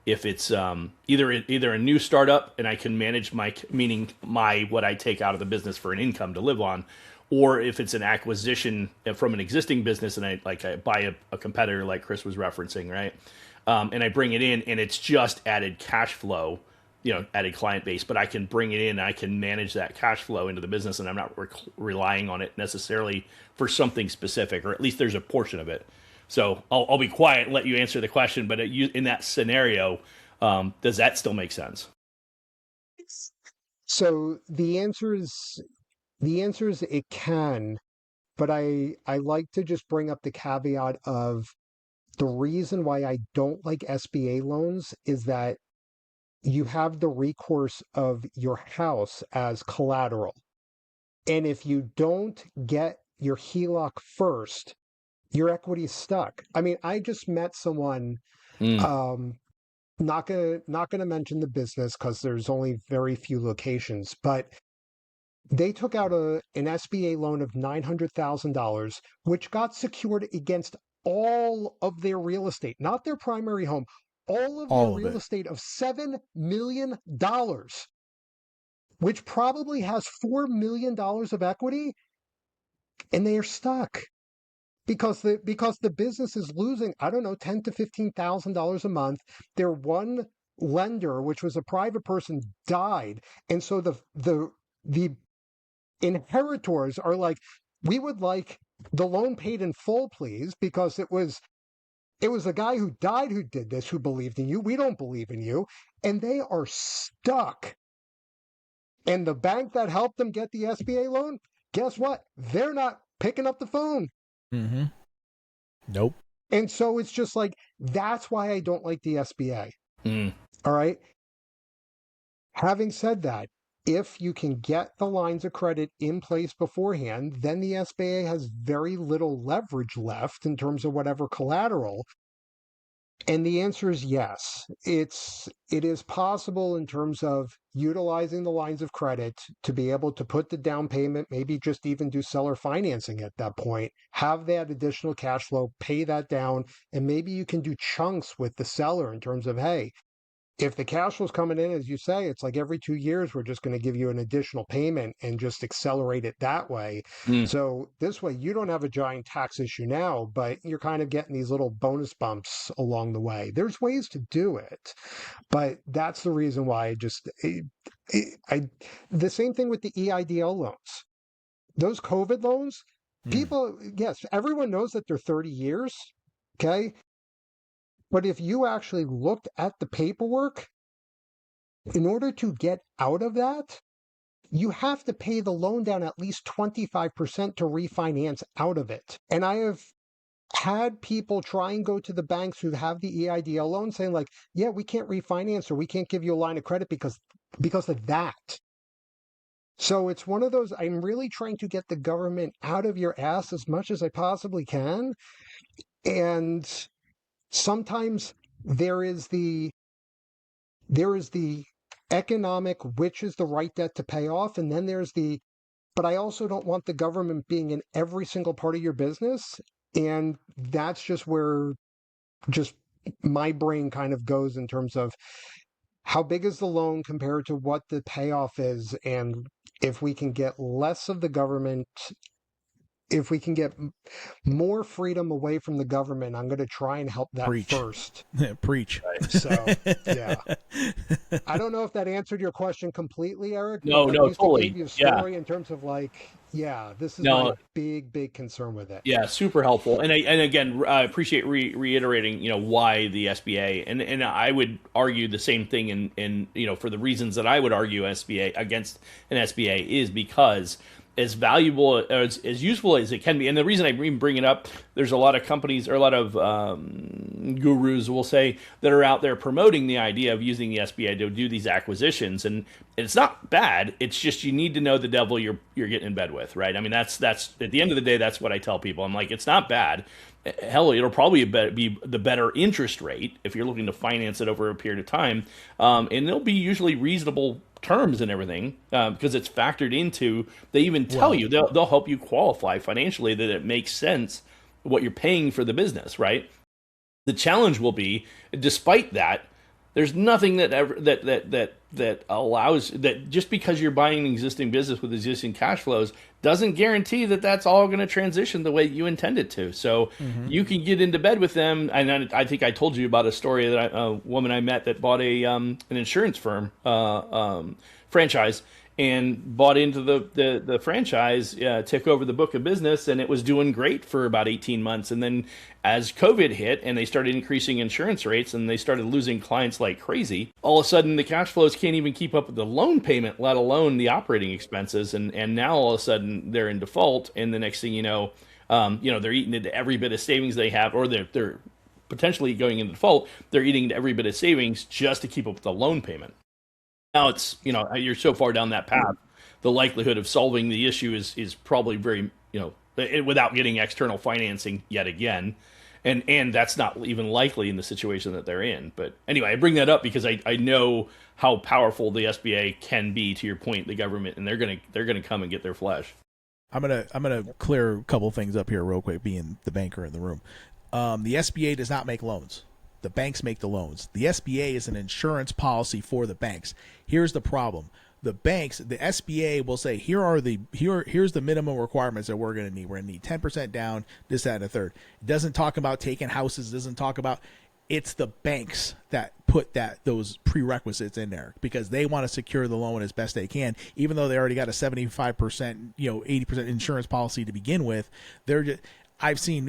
if it's either a new startup and I can manage what I take out of the business for an income to live on, or if it's an acquisition from an existing business and I buy a competitor like Chris was referencing, right? And I bring it in and it's just added cash flow, added client base, but I can bring it in, I can manage that cash flow into the business, and I'm not relying on it necessarily for something specific, or at least there's a portion of it. So I'll be quiet and let you answer the question, but in that scenario, does that still make sense? So the answer is it can, but I like to just bring up the caveat of the reason why I don't like SBA loans is that you have the recourse of your house as collateral. And if you don't get your HELOC first, your equity is stuck. I mean, I just met someone, Mm. not gonna mention the business because there's only very few locations, but they took out an SBA loan of $900,000, which got secured against all of their real estate, not their primary home, all of their all of real it. estate of $7 million, which probably has $4 million of equity, and they are stuck because the business is losing, I don't know, $10 to $15,000 a month. Their one lender, which was a private person, died, and so the inheritors are like, we would like the loan paid in full, please, because it was a guy who died who did this, who believed in you. We don't believe in you, and they are stuck. And the bank that helped them get the SBA loan, guess what? They're not picking up the phone. Mm-hmm. Nope. And so it's just like, that's why I don't like the SBA. Mm. All right. Having said that, if you can get the lines of credit in place beforehand, then the SBA has very little leverage left in terms of whatever collateral. And the answer is yes. It is possible in terms of utilizing the lines of credit to be able to put the down payment, maybe just even do seller financing at that point, have that additional cash flow, pay that down, and maybe you can do chunks with the seller in terms of, hey, if the cash flow's coming in, as you say, it's like every 2 years, we're just going to give you an additional payment and just accelerate it that way. Mm. So this way, you don't have a giant tax issue now, but you're kind of getting these little bonus bumps along the way. There's ways to do it, but that's the reason why the same thing with the EIDL loans. Those COVID loans, people, yes, everyone knows that they're 30 years. Okay. But if you actually looked at the paperwork, in order to get out of that, you have to pay the loan down at least 25% to refinance out of it. And I have had people try and go to the banks who have the EIDL loan saying like, yeah, we can't refinance or we can't give you a line of credit because of that. So it's one of those, I'm really trying to get the government out of your ass as much as I possibly can. And sometimes there is the economic, which is the right debt to pay off, and then there's the, but I also don't want the government being in every single part of your business. And that's just where just my brain kind of goes in terms of how big is the loan compared to what the payoff is, and if we can get less of the government, if we can get more freedom away from the government, I'm going to try and help that Preach. first. Preach. So, yeah. I don't know if that answered your question completely, Eric. No, but no, at least totally. It gave you a story in terms of like, yeah, this is my big concern with it. Yeah, super helpful. And again, I appreciate reiterating, why the SBA, and I would argue the same thing in for the reasons that I would argue SBA against an SBA is because as valuable, as useful as it can be. And the reason I even bring it up, there's a lot of companies or a lot of gurus, we'll say, that are out there promoting the idea of using the SBA to do these acquisitions. And it's not bad. It's just you need to know the devil you're getting in bed with, right? I mean, that's at the end of the day, that's what I tell people. I'm like, it's not bad. Hell, it'll probably be the better interest rate if you're looking to finance it over a period of time. And they'll be usually reasonable terms and everything because it's factored into, they even tell you, they'll help you qualify financially that it makes sense what you're paying for the business, right? The challenge will be, despite that, there's nothing that allows that just because you're buying an existing business with existing cash flows doesn't guarantee that that's all going to transition the way you intend it to. So you can get into bed with them. And I think I told you about a story that a woman I met that bought an insurance firm franchise and bought into the franchise, took over the book of business, and it was doing great for about 18 months. And then as COVID hit and they started increasing insurance rates and they started losing clients like crazy, all of a sudden the cash flows can't even keep up with the loan payment, let alone the operating expenses. And now all of a sudden they're in default. And the next thing you know, they're eating into every bit of savings they have, or they're potentially going into default. They're eating into every bit of savings just to keep up with the loan payment. Now it's, you're so far down that path, the likelihood of solving the issue is probably very, without getting external financing yet again. And that's not even likely in the situation that they're in. But anyway, I bring that up because I know how powerful the SBA can be, to your point, the government, and they're gonna come and get their flesh. I'm gonna clear a couple things up here real quick, being the banker in the room. The SBA does not make loans. The banks make the loans. The SBA is an insurance policy for the banks. Here's the problem. The banks, the SBA will say, here's the minimum requirements that we're going to need. We're going to need 10% down, this, that, and a third. It doesn't talk about taking houses. It doesn't talk about, it's the banks that put those prerequisites in there because they want to secure the loan as best they can, even though they already got a 75%, 80% insurance policy to begin with. I've seen,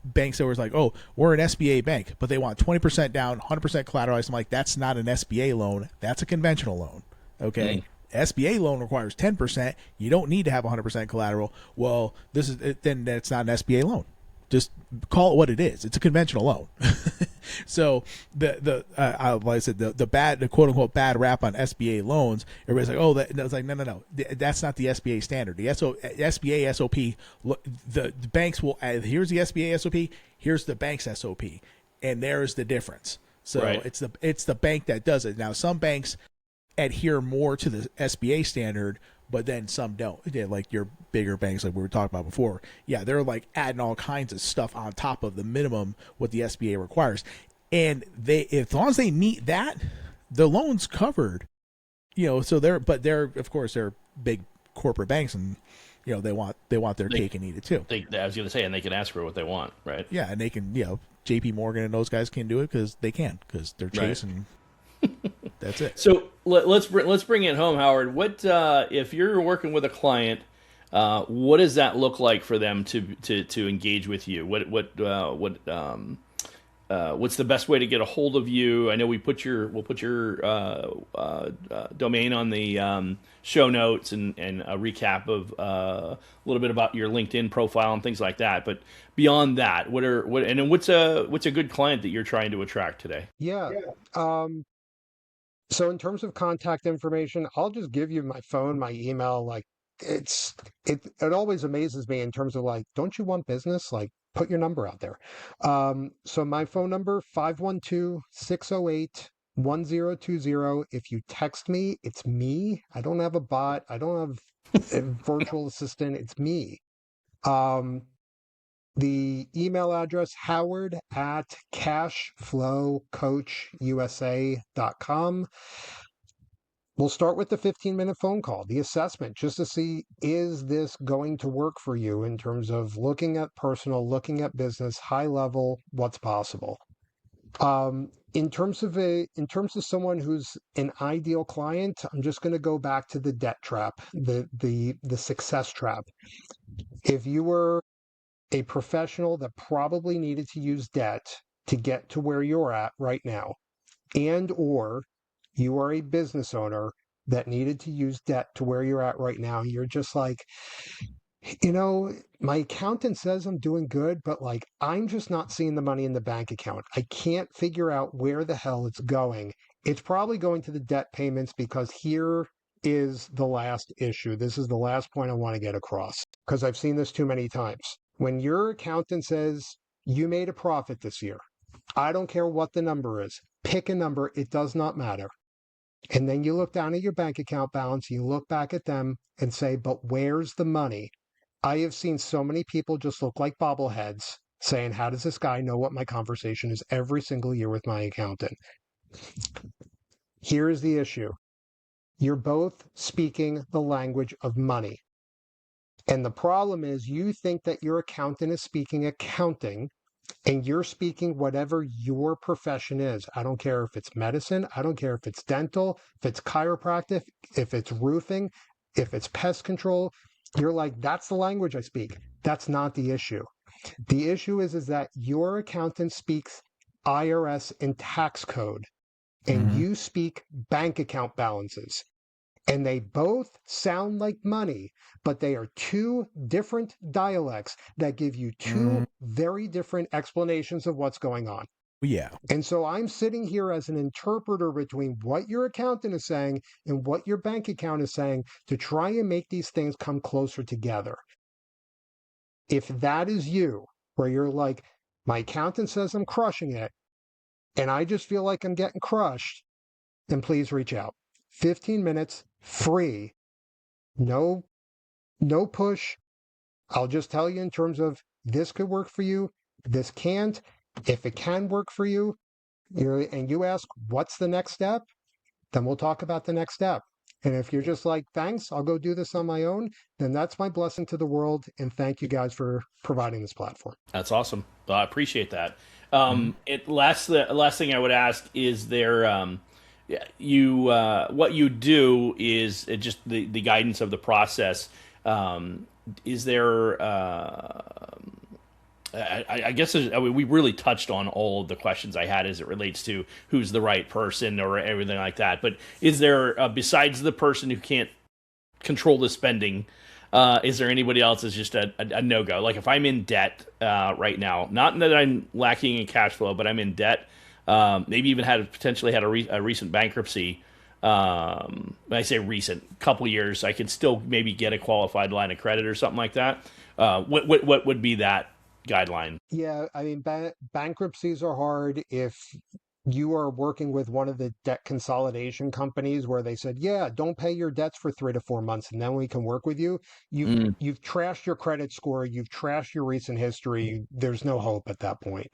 banks that was like, oh, we're an SBA bank, but they want 20% down, 100% collateralized. I'm like, that's not an SBA loan. That's a conventional loan. Okay. SBA loan requires 10%. You don't need to have 100% collateral. Well, then that's not an SBA loan. Just call it what it is. It's a conventional loan. So like I said, the quote unquote bad rap on SBA loans, everybody's like, oh, that's like, no. That's not the SBA standard. The SBA SOP, the banks will, here's the SBA SOP, here's the bank's SOP. And there's the difference. So right. It's the bank that does it. Now, some banks adhere more to the SBA standard, but then some don't. Yeah, like your bigger banks, like we were talking about before. Yeah, they're like adding all kinds of stuff on top of the minimum what the SBA requires. And as long as they meet that, the loan's covered. So they're of course they're big corporate banks, and they want their cake and eat it too. I was going to say, and they can ask for what they want, right? Yeah, and they can, JP Morgan and those guys can do it because they're Chase, right. And that's it. So let's bring it home, Howard. What if you're working with a client? What does that look like for them to engage with you? What what's the best way to get a hold of you? I know we'll put your domain on the show notes and a recap of a little bit about your LinkedIn profile and things like that. But beyond that, what's a good client that you're trying to attract today? Yeah. So in terms of contact information, I'll just give you my phone, my email. Like it always amazes me in terms of like, don't you want business? Like put your number out there. So my phone number, 512-608-1020. If you text me, it's me. I don't have a bot. I don't have a virtual assistant. It's me. Um, the email address, howard@cashflowcoachusa.com. We'll start with the 15-minute phone call, the assessment, just to see, is this going to work for you in terms of looking at personal, looking at business, high level, what's possible. In terms of someone who's an ideal client, I'm just going to go back to the debt trap, the success trap. If you were a professional that probably needed to use debt to get to where you're at right now, and or you are a business owner that needed to use debt to where you're at right now, you're just like, my accountant says I'm doing good, but like I'm just not seeing the money in the bank account. I can't figure out where the hell it's going. It's probably going to the debt payments, because here is the last issue. This is the last point I want to get across, because I've seen this too many times. When your accountant says you made a profit this year, I don't care what the number is, pick a number, it does not matter. And then you look down at your bank account balance, you look back at them and say, but where's the money? I have seen so many people just look like bobbleheads saying, how does this guy know what my conversation is every single year with my accountant? Here is the issue. You're both speaking the language of money. And the problem is you think that your accountant is speaking accounting, and you're speaking whatever your profession is. I don't care if it's medicine. I don't care if it's dental, if it's chiropractic, if it's roofing, if it's pest control. You're like, that's the language I speak. That's not the issue. The issue is that your accountant speaks IRS and tax code, and you speak bank account balances. And they both sound like money, but they are two different dialects that give you two very different explanations of what's going on. Yeah. And so I'm sitting here as an interpreter between what your accountant is saying and what your bank account is saying to try and make these things come closer together. If that is you, where you're like, my accountant says I'm crushing it, and I just feel like I'm getting crushed, then please reach out. 15 minutes, free, no push. I'll just tell you in terms of this could work for you, this can't. If it can work for you, and you ask, what's the next step? Then we'll talk about the next step. And if you're just like, thanks, I'll go do this on my own, then that's my blessing to the world. And thank you guys for providing this platform. That's awesome. I appreciate that. The last thing I would ask is what you do is just the guidance of the process. Is there I guess we really touched on all of the questions I had as it relates to who's the right person or everything like that. But is there, besides the person who can't control the spending, is there anybody else that's just a no-go? Like if I'm in debt right now, not that I'm lacking in cash flow, but I'm in debt, maybe even potentially had a recent bankruptcy. When I say recent, couple years, I could still maybe get a qualified line of credit or something like that. What would be that guideline? Yeah, I mean, bankruptcies are hard if you are working with one of the debt consolidation companies where they said, yeah, don't pay your debts for 3 to 4 months and then we can work with you. You've trashed your credit score, you've trashed your recent history. There's no hope at that point.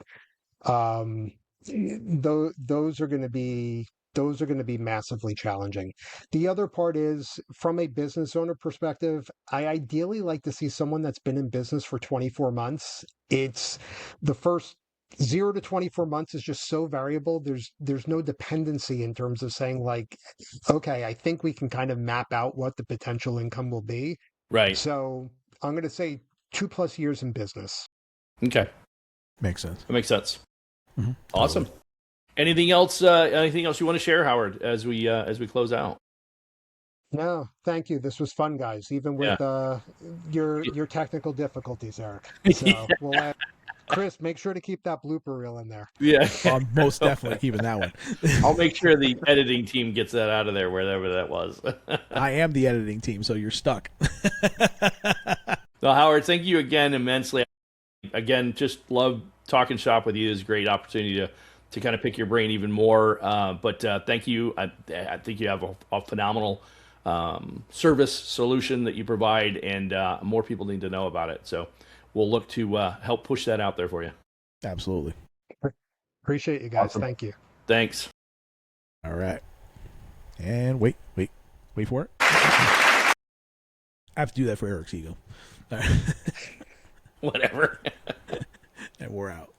Those are going to be massively challenging. The other part is, from a business owner perspective, I ideally like to see someone that's been in business for 24 months. It's the first 0 to 24 months is just so variable. There's no dependency in terms of saying like, okay, I think we can kind of map out what the potential income will be. Right. So I'm going to say 2+ years in business. Okay. Makes sense. That makes sense. Awesome. Totally. Anything else? Anything else you want to share, Howard, as we close out? No, thank you. This was fun, guys, even Yeah. with your technical difficulties, Eric. So we'll Chris, make sure to keep that blooper reel in there. Yeah. I'm most definitely keeping that one. I'll make sure the editing team gets that out of there, wherever that was. I am the editing team, so you're stuck. So, Howard, thank you again immensely. Again, just love talking shop with you. It's a great opportunity to kind of pick your brain even more. But thank you. I think you have a phenomenal service solution that you provide, and more people need to know about it. So we'll look to help push that out there for you. Absolutely. Appreciate you guys. Awesome. Thank you. Thanks. All right. And wait for it. I have to do that for Eric's ego. All right. Whatever. And we're out.